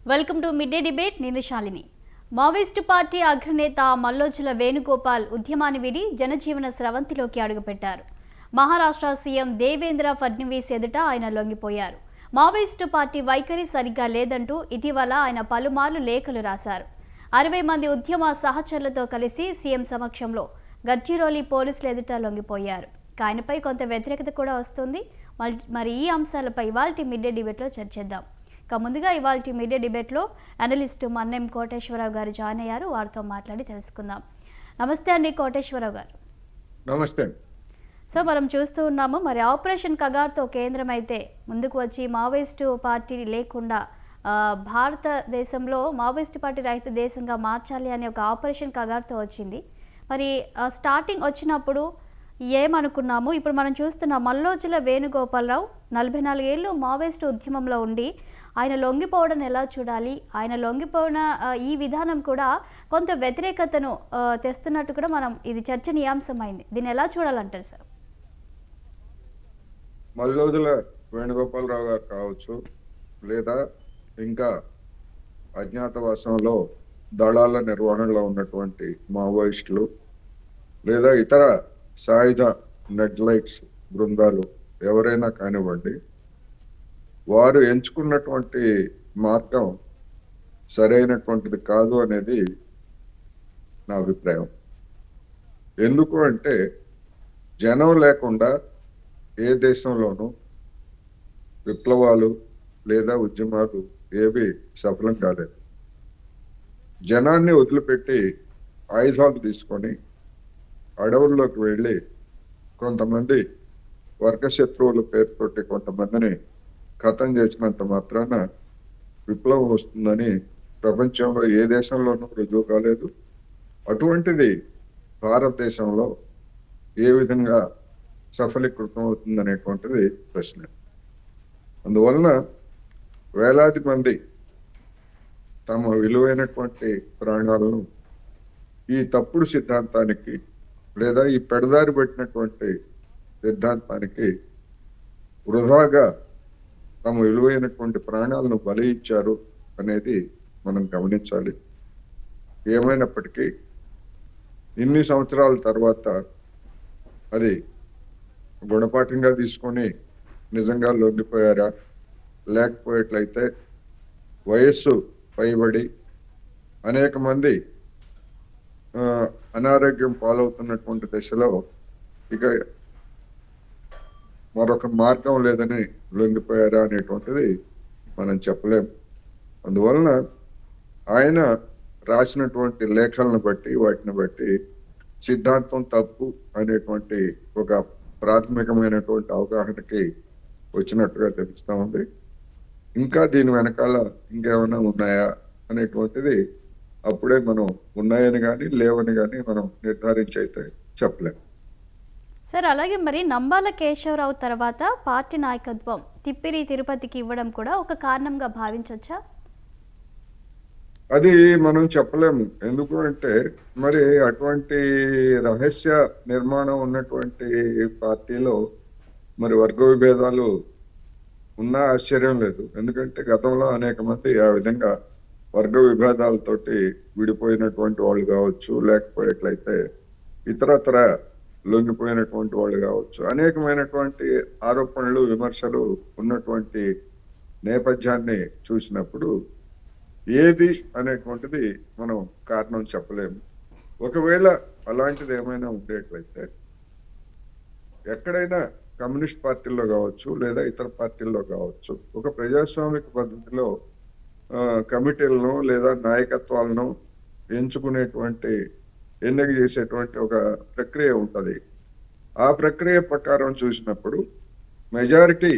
Welcome to mid day debate. నేను Shalini. Maoist party అగ్రనేత మల్లోజుల వేణుగోపాల్ ఉద్యమాన్ని వీడి జనజీవన స్రవంతిలోకి అడుగుపెట్టారు. మహారాష్ట్ర సీఎం దేవేంద్ర ఫడ్నవీస్ ఎదుట ఆయన లొంగిపోయారు. మావోయిస్టు పార్టీ వైఖరి సరిగ్గా లేదంటూ ఇటీవల ఆయన పలుమార్లు లేఖలు రాశారు. 60 మంది ఉద్యమ సహచరులతో కలిసి సీఎం సమక్షంలో గడ్చిరోలి పోలీసుల ఎదుట లొంగిపోయారు. ఆయనపై కొంత వ్యతిరేకత కూడా వస్తుంది. మరి ఈ అంశాలపై ఇవాల్టి మిడ్ డే డిబేట్లో చర్చిద్దాం. ముందుగా ఇవాల్టి మిడ్ డే డిబేట్లో అనలిస్టు మన్నెం కోటేశ్వరరావు గారు జాయిన్ అయ్యారు. వారితో మాట్లాడి తెలుసుకుందాం. నమస్తే అండి కోటేశ్వరరావు గారు. నమస్తే. సో మనం చూస్తూ ఉన్నాము, మరి ఆపరేషన్ కగార్తో కేంద్రం అయితే ముందుకు వచ్చి మావోయిస్టు పార్టీ లేకుండా భారతదేశంలో మావోయిస్టు పార్టీ రహిత దేశంగా మార్చాలి అనే ఒక ఆపరేషన్ కగార్తో వచ్చింది. మరి స్టార్టింగ్ వచ్చినప్పుడు ఏమనుకున్నాము, ఇప్పుడు మనం చూస్తున్న మల్లోజుల వేణుగోపాలరావు 44 ఏళ్ళు మావోయిస్టు ఉద్యమంలో ఉండి ఆయన లొంగిపోవడం ఎలా చూడాలి? ఆయన లొంగిపోయిన ఈ విధానం కూడా కొంత వ్యతిరేకతను తెస్తున్నట్టు కూడా మనం ఇది చర్చనీయాంశమైంది. దీన్ని ఎలా చూడాలంటారు సార్? మల్లోజుల వేణుగోపాలరావు గారు కావచ్చు, లేదా ఇంకా అజ్ఞాతవాసంలో దళాల నిర్వహణలో ఉన్నటువంటి మావోయిస్టులు, లేదా ఇతర సాయుధ నెగ్లైట్స్ బృందాలు ఎవరైనా కానివ్వండి, వారు ఎంచుకున్నటువంటి మార్గం సరైనటువంటిది కాదు అనేది నా అభిప్రాయం. ఎందుకు అంటే జనం లేకుండా ఏ దేశంలోనూ విప్లవాలు లేదా ఉద్యమాలు ఏవి సఫలం కాలేదు. జనాన్ని వదిలిపెట్టి ఆయుధాలు తీసుకొని అడవుల్లోకి వెళ్ళి కొంతమంది వర్గశత్రువుల పేరుతోటి కొంతమందిని ఖతం చేసినంత మాత్రాన విప్లవం వస్తుందని ప్రపంచంలో ఏ దేశంలోనూ రుజువు కాలేదు. అటువంటిది భారతదేశంలో ఏ విధంగా సఫలీకృతం అవుతుందనేటువంటిది ప్రశ్న. అందువలన వేలాది మంది తమ విలువైనటువంటి ప్రాణాలను ఈ తప్పుడు సిద్ధాంతానికి లేదా ఈ పెడదారి పెట్టినటువంటి సిద్ధాంతానికి వృధాగా తమ విలువైనటువంటి ప్రాణాలను బలి ఇచ్చారు అనేది మనం గమనించాలి. ఏమైనప్పటికీ ఇన్ని సంవత్సరాల తర్వాత అది గుణపాఠంగా తీసుకొని నిజంగా లొంగిపోయారా, లేకపోయేట్లయితే వయస్సు పైబడి అనేక మంది అనారోగ్యం పాలవుతున్నటువంటి దశలో ఇక మరొక మార్గం లేదని లొంగిపోయారా అనేటువంటిది మనం చెప్పలేము. అందువలన ఆయన రాసినటువంటి లేఖలను బట్టి వాటిని బట్టి సిద్ధాంతం తప్పు అనేటువంటి ఒక ప్రాథమికమైనటువంటి అవగాహనకి వచ్చినట్టుగా తెలుస్తూ ఉంది. ఇంకా దీని వెనకాల ఇంకేమైనా ఉన్నాయా అనేటువంటిది అప్పుడే మనం ఉన్నాయని కానీ లేవని కానీ మనం నిర్ధారించి అయితే చెప్పలేము. సార్, అలాగే మరి నంబాల కేశవరావు తర్వాత పార్టీ నాయకత్వం తిప్పిరి తిరుపతికి ఇవ్వడం కూడా ఒక కారణంగా భావించవచ్చా? అది మనం చెప్పలేము. ఎందుకు అంటే మరి అటువంటి రహస్య నిర్మాణం ఉన్నటువంటి పార్టీలో మరి వర్గ విభేదాలు ఉన్నా ఆశ్చర్యం లేదు. ఎందుకంటే గతంలో అనేక మంది ఆ విధంగా వర్గ విభేదాలతోటి విడిపోయినటువంటి వాళ్ళు కావచ్చు, లేకపోయేట్లయితే ఇతరత్ర లొంగిపోయినటువంటి వాళ్ళు కావచ్చు, అనేకమైనటువంటి ఆరోపణలు విమర్శలు ఉన్నటువంటి నేపథ్యాన్ని చూసినప్పుడు ఏది అనేటువంటిది మనం కారణం చెప్పలేము. ఒకవేళ అలాంటిది ఏమైనా ఉండేట్లయితే ఎక్కడైనా కమ్యూనిస్ట్ పార్టీల్లో కావచ్చు, లేదా ఇతర పార్టీల్లో కావచ్చు, ఒక ప్రజాస్వామిక పద్ధతిలో కమిటీలను లేదా నాయకత్వాలను ఎంచుకునేటువంటి ఎన్నిక చేసేటువంటి ఒక ప్రక్రియ ఉంటుంది. ఆ ప్రక్రియ ప్రకారం చూసినప్పుడు మెజారిటీ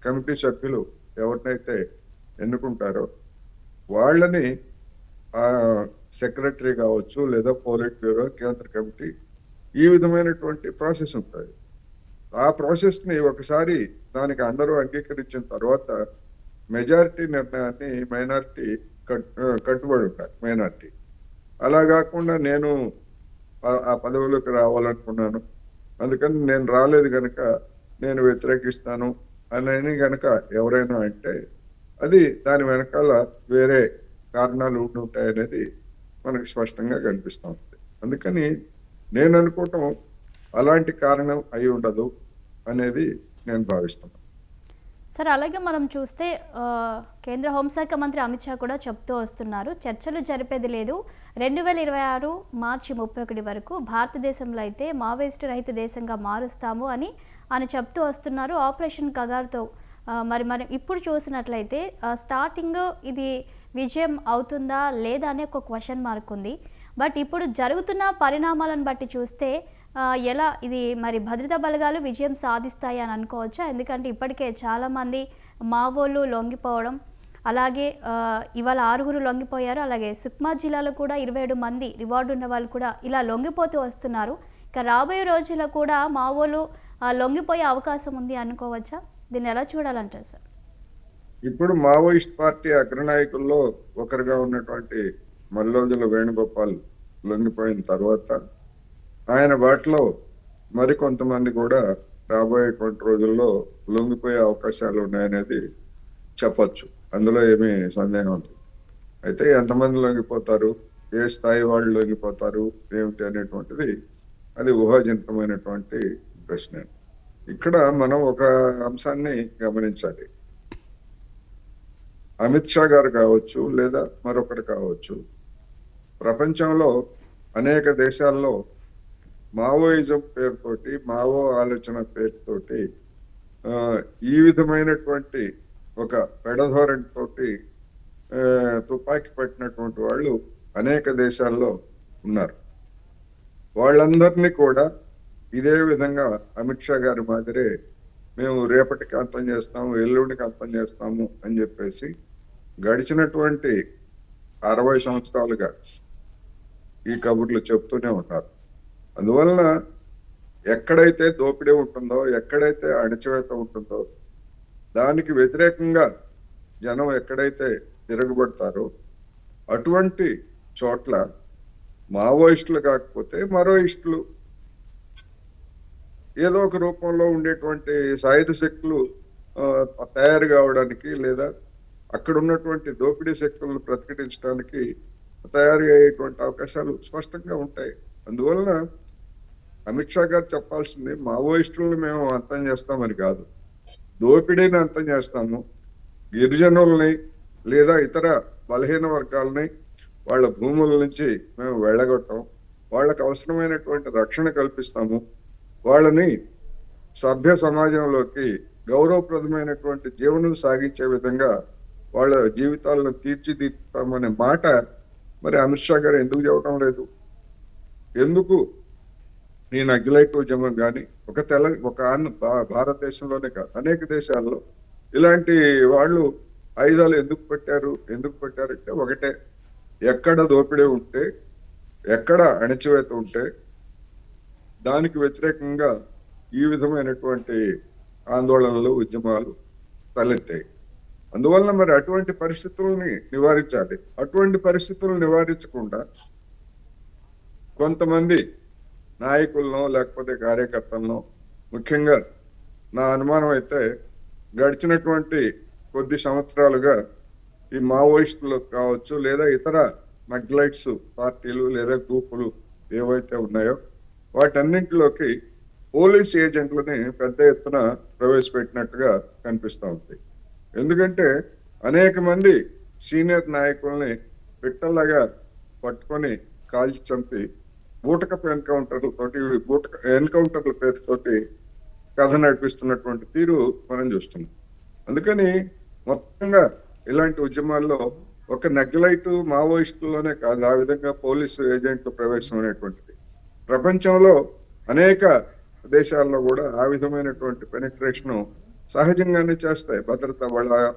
కమిటీ సభ్యులు ఎవరినైతే ఎన్నుకుంటారో వాళ్ళని సెక్రటరీ కావచ్చు, లేదా పోలిట్ బ్యూరో, కేంద్ర కమిటీ, ఈ విధమైనటువంటి ప్రాసెస్ ఉంటుంది. ఆ ప్రాసెస్ని ఒకసారి దానికి అందరూ అంగీకరించిన తర్వాత మెజారిటీ నిర్ణయాన్ని మైనారిటీ కట్టుబడి ఉంటారు. మైనారిటీ అలా కాకుండా నేను ఆ పదవిలోకి రావాలనుకున్నాను, అందుకని నేను రాలేదు కనుక నేను వ్యతిరేకిస్తాను అని కనుక ఎవరైనా అంటే అది దాని వెనకాల వేరే కారణాలు ఉండి ఉంటాయనేది మనకు స్పష్టంగా కనిపిస్తూ ఉంది. అందుకని నేను అనుకోవటం అలాంటి కారణం అయి ఉండదు అనేది నేను భావిస్తున్నాను. సార్ అలాగే మనం చూస్తే కేంద్ర హోంశాఖ మంత్రి అమిత్ షా కూడా చెప్తూ వస్తున్నారు, చర్చలు జరిపేది లేదు, 2026 మార్చి 31 వరకు భారతదేశంలో అయితే మావోయిస్టు రహిత దేశంగా మారుస్తాము అని ఆయన చెప్తూ వస్తున్నారు. ఆపరేషన్ కగార్తో మరి మనం ఇప్పుడు చూసినట్లయితే స్టార్టింగ్ ఇది విజయం అవుతుందా లేదా అనే ఒక క్వశ్చన్ మార్క్ ఉంది. బట్ ఇప్పుడు జరుగుతున్న పరిణామాలను బట్టి చూస్తే ఎలా ఇది మరి భద్రతా బలగాలు విజయం సాధిస్తాయి అని అనుకోవచ్చా? ఎందుకంటే ఇప్పటికే చాలామంది మావోలు లొంగిపోవడం, అలాగే ఇవాళ 6 లొంగిపోయారు. అలాగే సుక్మా జిల్లాలో కూడా 27 మంది రివార్డు ఉన్న వాళ్ళు కూడా ఇలా లొంగిపోతూ వస్తున్నారు. ఇక రాబోయే రోజుల్లో కూడా మావోలు లొంగిపోయే అవకాశం ఉంది అనుకోవచ్చా? దీన్ని ఎలా చూడాలంటారు సార్? ఇప్పుడు మావోయిస్ట్ పార్టీ అగ్రనాయకుల్లో ఒకరుగా ఉన్నటువంటి మల్లోజుల వేణుగోపాల్ లొంగిపోయిన తర్వాత ఆయన బాటలో మరికొంతమంది కూడా రాబోయేటువంటి రోజుల్లో లొంగిపోయే అవకాశాలు ఉన్నాయనేది చెప్పొచ్చు. అందులో ఏమీ సందేహం లేదు. అయితే ఎంతమంది లొంగిపోతారు, ఏ స్థాయి వాళ్ళు లొంగిపోతారు ఏమిటి అనేటువంటిది అది ఊహాజనితమైనటువంటి ప్రశ్న. ఇక్కడ మనం ఒక అంశాన్ని గమనించాలి. అమిత్ షా గారు కావచ్చు, లేదా మరొకరు కావచ్చు, ప్రపంచంలో అనేక దేశాల్లో మావోయిజం పేరుతోటి, మావో ఆలోచన పేరుతోటి ఈ విధమైనటువంటి ఒక పెడధోరణితోటి తుపాకీ పట్టినటువంటి వాళ్ళు అనేక దేశాల్లో ఉన్నారు. వాళ్ళందరినీ కూడా ఇదే విధంగా అమిత్ షా గారి మాదిరే మేము రేపటికి అంతం చేస్తాము, ఎల్లుండికి అంతం చేస్తాము అని చెప్పేసి గడిచినటువంటి 60 సంవత్సరాలుగా ఈ కబుర్లు చెప్తూనే ఉన్నారు. అందువలన ఎక్కడైతే దోపిడీ ఉంటుందో, ఎక్కడైతే అణచివేత ఉంటుందో, దానికి వ్యతిరేకంగా జనం ఎక్కడైతే తిరగబడతారో అటువంటి చోట్ల మావోయిస్టులు కాకపోతే మరోయిస్టులు ఏదో ఒక రూపంలో ఉండేటువంటి సాయుధ శక్తులు తయారు కావడానికి, లేదా అక్కడ ఉన్నటువంటి దోపిడీ శక్తులను ప్రతిఘటించడానికి తయారు అయ్యేటువంటి అవకాశాలు స్పష్టంగా ఉంటాయి. అందువలన అమిత్ షా గారు చెప్పాల్సింది మావోయిస్టులను మేము అంతం చేస్తామని కాదు, దోపిడీని అంతం చేస్తాము, గిరిజనుల్ని లేదా ఇతర బలహీన వర్గాలని వాళ్ళ భూముల నుంచి మేము వెళ్ళగొట్టాం, వాళ్ళకు అవసరమైనటువంటి రక్షణ కల్పిస్తాము, వాళ్ళని సభ్య సమాజంలోకి గౌరవప్రదమైనటువంటి జీవనం సాగించే విధంగా వాళ్ళ జీవితాలను తీర్చిదిద్దుతామనే మాట మరి అమిత్ షా గారు ఎందుకు చెప్పడం లేదు? ఎందుకు ఈ నక్సలైట్ ఉద్యమం కానీ ఒక భారతదేశంలోనే కాదు అనేక దేశాల్లో ఇలాంటి వాళ్ళు ఆయుధాలు ఎందుకు పెట్టారంటే ఒకటే, ఎక్కడ దోపిడీ ఉంటే, ఎక్కడ అణచివేత ఉంటే దానికి వ్యతిరేకంగా ఈ విధమైనటువంటి ఆందోళనలు, ఉద్యమాలు తలెత్తాయి. అందువల్ల మరి అటువంటి పరిస్థితుల్ని నివారించాలి. అటువంటి పరిస్థితులను నివారించకుండా కొంతమంది నాయకులను లేకపోతే కార్యకర్తలను, ముఖ్యంగా నా అనుమానం అయితే గడిచినటువంటి కొద్ది సంవత్సరాలుగా ఈ మావోయిస్టులు కావచ్చు, లేదా ఇతర నక్సలైట్స్ పార్టీలు లేదా గ్రూపులు ఏవైతే ఉన్నాయో వాటన్నింటిలోకి పోలీస్ ఏజెంట్లని పెద్ద ఎత్తున ప్రవేశపెట్టినట్టుగా కనిపిస్తూ ఉంది. ఎందుకంటే అనేక మంది సీనియర్ నాయకుల్ని పిట్టల్లాగా పట్టుకొని కాల్చి చంపి బూటకపు ఎన్కౌంటర్ల పేరుతోటి కథ నడిపిస్తున్నటువంటి తీరు మనం చూస్తున్నాం. అందుకని మొత్తంగా ఇలాంటి ఉద్యమాల్లో ఒక నక్సలైట్ మావోయిస్టులోనే కాదు, ఆ విధంగా పోలీసు ఏజెంట్లు ప్రవేశం అనేటువంటిది ప్రపంచంలో అనేక దేశాల్లో కూడా ఆ విధమైనటువంటి పెనిట్రేషన్ సహజంగానే చేస్తాయి భద్రతా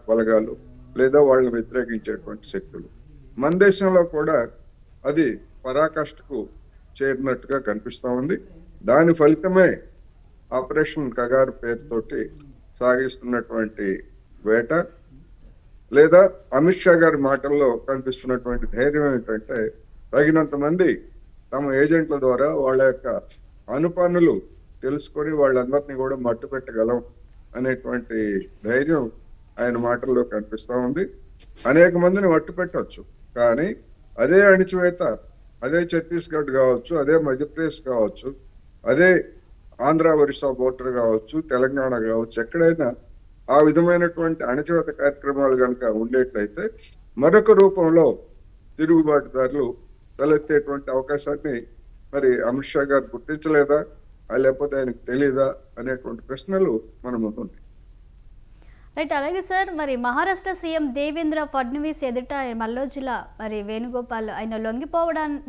బలగాలు లేదా వాళ్ళని వ్యతిరేకించేటువంటి శక్తులు. మన దేశంలో కూడా అది పరాకాష్ఠకు చేరినట్టుగా కనిపిస్తా ఉంది. దాని ఫలితమే ఆపరేషన్ కగారు పేరుతోటి సాగిస్తున్నటువంటి వేట, లేదా అమిత్ షా గారి మాటల్లో కనిపిస్తున్నటువంటి ధైర్యం ఏంటంటే తగినంత మంది తమ ఏజెంట్ల ద్వారా వాళ్ళ యొక్క అనుపన్నులు తెలుసుకొని వాళ్ళందరినీ కూడా మట్టు పెట్టగలం అనేటువంటి ధైర్యం ఆయన మాటల్లో కనిపిస్తా ఉంది. అనేక మందిని మట్టు పెట్టవచ్చు, కానీ అదే అణిచివేత అదే ఛత్తీస్గఢ్ కావచ్చు, అదే మధ్యప్రదేశ్ కావచ్చు, అదే ఆంధ్ర ఒరిస్సా బోర్డర్ కావచ్చు, తెలంగాణ కావచ్చు, ఎక్కడైనా ఆ విధమైనటువంటి అణచివేత కార్యక్రమాలు కనుక ఉండేట్లయితే మరొక రూపంలో తిరుగుబాటుదారులు తలెత్తేటువంటి అవకాశాన్ని మరి అమిత్ షా గారు గుర్తించలేదా, లేకపోతే ఆయనకు తెలియదా అనేటువంటి ప్రశ్నలు మన ముందు ఉన్నాయి. రైట్. అలాగే సార్, మరి మహారాష్ట్ర సీఎం దేవేంద్ర ఫడ్నవీస్ ఎదుట మల్లోజుల మరి వేణుగోపాల్ ఆయన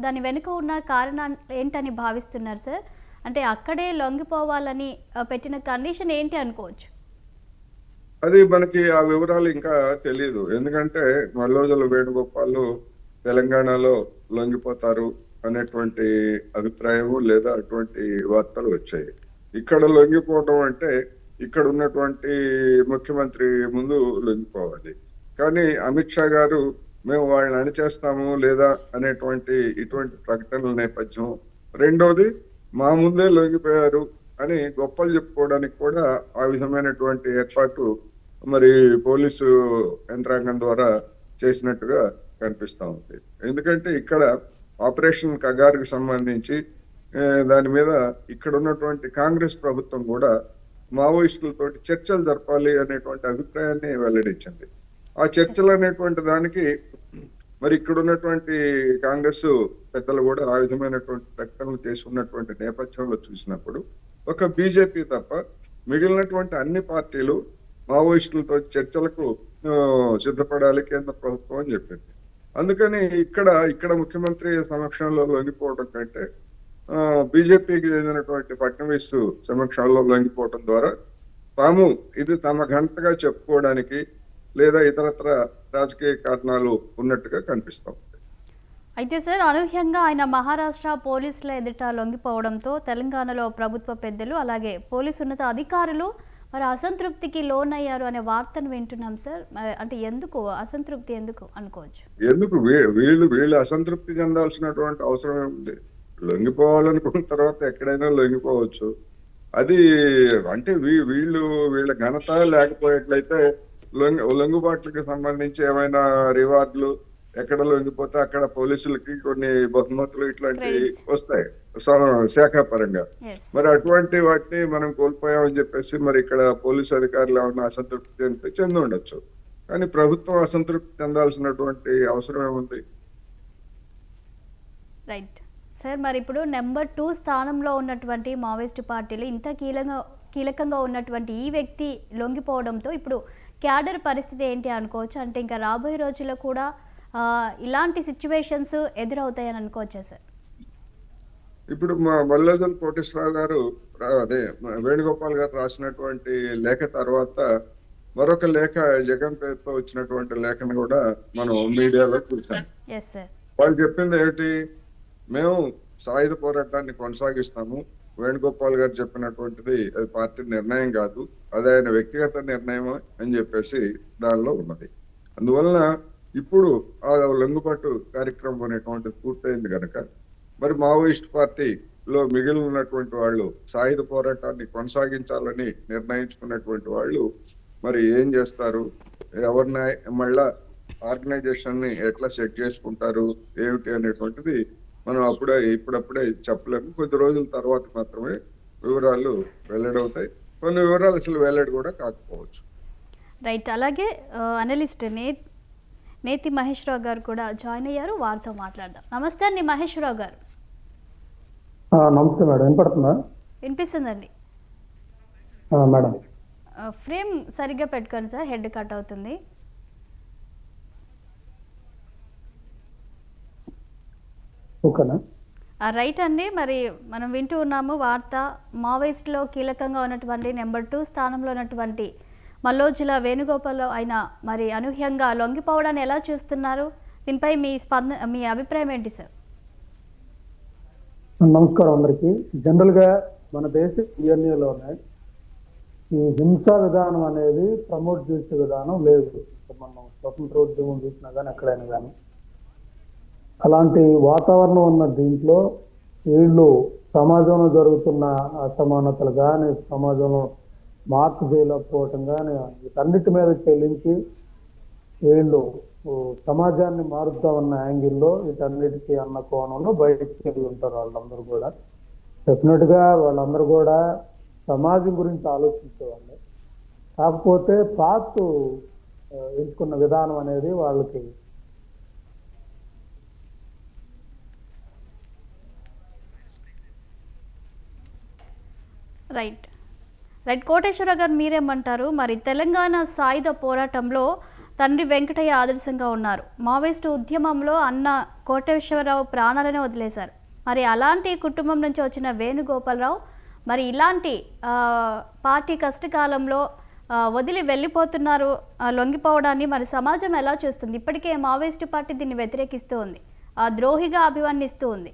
దాని వెనుక ఉన్న కారణం ఏంటని భావిస్తున్నారు సార్? అంటే అక్కడే లొంగిపోవాలని పెట్టిన కండిషన్ ఏంటి అనుకోవచ్చు? అది మనకి ఆ వివరాలు ఇంకా తెలియదు. ఎందుకంటే మల్లోజుల వేణుగోపాల్ తెలంగాణలో లొంగిపోతారు అనేటువంటి అభిప్రాయము లేదా అటువంటి వార్తలు వచ్చాయి. ఇక్కడ లొంగిపోవడం అంటే ఇక్కడ ఉన్నటువంటి ముఖ్యమంత్రి ముందు లొంగిపోవాలి. కానీ అమిత్ షా గారు మేము వాళ్ళని అణిచేస్తాము లేదా అనేటువంటి ఇటువంటి ప్రకటనల నేపథ్యం, రెండోది మా ముందే లొంగిపోయారు అని గొప్పలు చెప్పుకోవడానికి కూడా ఆ విధమైనటువంటి ఏర్పాటు మరి పోలీసు యంత్రాంగం ద్వారా చేసినట్టుగా కనిపిస్తా ఉంది. ఎందుకంటే ఇక్కడ ఆపరేషన్ కగారుకు సంబంధించి దాని మీద ఇక్కడ ఉన్నటువంటి కాంగ్రెస్ ప్రభుత్వం కూడా మావోయిస్టులతో చర్చలు జరపాలి అనేటువంటి అభిప్రాయాన్ని వెల్లడించింది. ఆ చర్చలు అనేటువంటి దానికి మరి ఇక్కడ ఉన్నటువంటి కాంగ్రెస్ పెద్దలు కూడా ఆ విధమైనటువంటి ప్రకటనలు చేసి ఉన్నటువంటి నేపథ్యంలో చూసినప్పుడు ఒక బీజేపీ తప్ప మిగిలినటువంటి అన్ని పార్టీలు మావోయిస్టులతో చర్చలకు సిద్ధపడాలి కేంద్ర ప్రభుత్వం అని చెప్పింది. అందుకని ఇక్కడ ముఖ్యమంత్రి సమక్షంలో లొంగిపోవడం కంటే బీజేపీకి చెందినటువంటి ఫడ్నవీస్ సమక్షంలో లొంగిపోవడం ద్వారా తాము ఇది తమ ఘనతగా చెప్పుకోవడానికి లేదా ఇతరత్ర రాజకీయ కారణాలు ఉన్నట్టుగా కనిపిస్తాం. అయితే సార్, అనూహ్యంగా ఆయన మహారాష్ట్ర పోలీసుల ఎదుట లొంగిపోవడంతో తెలంగాణలో ప్రభుత్వ పెద్దలు అలాగే పోలీసు ఉన్నత అధికారులు మరి అసంతృప్తికి లోనయ్యారు అనే వార్తను వింటున్నాం సార్. మరి అంటే ఎందుకు అసంతృప్తి ఎందుకు అనుకోవచ్చు? ఎందుకు వీళ్ళు అసంతృప్తి చెందాల్సినటువంటి అవసరం ఏముంది? లొంగిపోవాలనుకున్న తర్వాత ఎక్కడైనా లొంగిపోవచ్చు. అది అంటే వీళ్ళ ఘనత లేకపోయేట్లయితే లొంగుబాట్లకి సంబంధించి ఏమైనా రివార్డులు ఎక్కడ లొంగిపోతే అక్కడ పోలీసులకి కొన్ని బహుమతులు ఇట్లాంటివి వస్తాయి శాఖాపరంగా. మరి అటువంటి వాటిని మనం కోల్పోయామని చెప్పేసి మరి ఇక్కడ పోలీసు అధికారులు ఏమన్నా అసంతృప్తి చెంది ఉండొచ్చు, కానీ ప్రభుత్వం అసంతృప్తి చెందాల్సినటువంటి అవసరం ఏముంది? రైట్ సార్, మరి ఇప్పుడు నెంబర్ 2 స్థానంలో ఉన్నటువంటి మావోయిస్ట్ పార్టీలు ఇంత కీలకంగా ఉన్నటువంటి ఈ వ్యక్తి లొంగిపోవడంతో ఇప్పుడు క్యాడర్ పరిస్థితి ఏంటి అనుకోవచ్చు? అంటే ఇంకా రాబోయే రోజుల్లో కూడా ఇలాంటి సిచ్యువేషన్స్ ఎదురవుతాయని అనుకోవచ్చా సార్? ఇప్పుడు మా మల్లోజుల కోటేశ్వరరావు గారు అదే వేణుగోపాల్ గారు రాసినటువంటి లేఖ తర్వాత మరొక లేఖ జగన్ పేరుతో వచ్చినటువంటి లేఖను కూడా మనం మీడియాలో చూసాం. వాళ్ళు చెప్పింది ఏమిటి? మేము సాయుధ పోరాటాన్ని కొనసాగిస్తాము. వేణుగోపాల్ గారు చెప్పినటువంటిది అది పార్టీ నిర్ణయం కాదు, అది ఆయన వ్యక్తిగత నిర్ణయం అని చెప్పేసి దానిలో ఉన్నది. అందువలన ఇప్పుడు ఆ లొంగుబాటు కార్యక్రమం అనేటువంటిది పూర్తయింది కనుక మరి మావోయిస్ట్ పార్టీలో మిగిలి ఉన్నటువంటి వాళ్ళు సాయుధ పోరాటాన్ని కొనసాగించాలని నిర్ణయించుకున్నటువంటి వాళ్ళు మరి ఏం చేస్తారు, ఎవరిని మళ్ళా ఆర్గనైజేషన్ ని ఎట్లా సెట్ చేసుకుంటారు ఏమిటి అనేటువంటిది మనం ఇప్పుడప్పుడే చెప్పలేము. కొద్ది రోజుల తర్వాత మాత్రమే వివరాలు వెల్లడవుతాయి. కొన్ని వివరాలు అసలు వెల్లడి కూడా కాకపోవచ్చు. రైట్. అలాగే అనలిస్ట్ నేతి మహేష్ రావు గారు కూడా జాయిన్ అయ్యారు, వారితో మాట్లాడదాం. నమస్తే అండి మహేష్ రావు గారు. నమస్తే మేడం, వినపడుతుందా? వినిపిస్తుందండి మేడం. ఫ్రేమ్ సరిగ్గా పెట్టుకోండి సార్, హెడ్ కట్ అవుతుంది. ఓకేనా? రైట్ అండి. మరి మనం వింటూ ఉన్నాము వార్త, మావోయిస్టులో కీలకంగా ఉన్నటువంటి నెంబర్ 2 స్థానంలో ఉన్నటువంటి మల్లోజుల వేణుగోపాల్ ఆయన మరి అనూహ్యంగా లొంగిపోవడాన్ని ఎలా చూస్తున్నారు? దీనిపై మీ అభిప్రాయం ఏంటి సార్? నమస్కారం అందరికి. జనరల్ గా మన దేశ డిఎన్ఏలోనే ఈ హింసా విధానం అనేది ప్రమోట్ చేసే విధానం లేదు. మనం స్వతంత్రోద్యమం చూసినా కానీ ఎక్కడైనా కానీ అలాంటి వాతావరణం ఉన్న దీంట్లో వీళ్ళు సమాజంలో జరుగుతున్న అసమానతలు కానీ, సమాజంలో మార్క్ చేయలేకపోవటం కానీ వీటన్నిటి మీద చెల్లించి వీళ్ళు సమాజాన్ని మారుద్దామన్న యాంగిల్లో వీటన్నిటికీ అన్న కోణంలో బయటకు వెళ్ళి ఉంటారు వాళ్ళందరూ కూడా. డెఫినెట్ గా వాళ్ళందరూ కూడా సమాజం గురించి ఆలోచించేవాళ్ళు. కాకపోతే పాత్ ఎంచుకున్న విధానం అనేది వాళ్ళకి రైట్ రైట్ కోటేశ్వర గారు మీరేమంటారు? మరి తెలంగాణ సాయుధ పోరాటంలో తండ్రి వెంకటయ్య ఆదర్శంగా ఉన్నారు. మావోయిస్టు ఉద్యమంలో అన్న కోటేశ్వరరావు ప్రాణాలనే వదిలేశారు. మరి అలాంటి కుటుంబం నుంచి వచ్చిన వేణుగోపాలరావు మరి ఇలాంటి పార్టీ కష్టకాలంలో వదిలి వెళ్ళిపోతున్నారు, లొంగిపోవడాన్ని మరి సమాజం ఎలా చూస్తుంది? ఇప్పటికే మావోయిస్టు పార్టీ దీన్ని వ్యతిరేకిస్తూ ఉంది, ద్రోహిగా అభివర్ణిస్తూ ఉంది.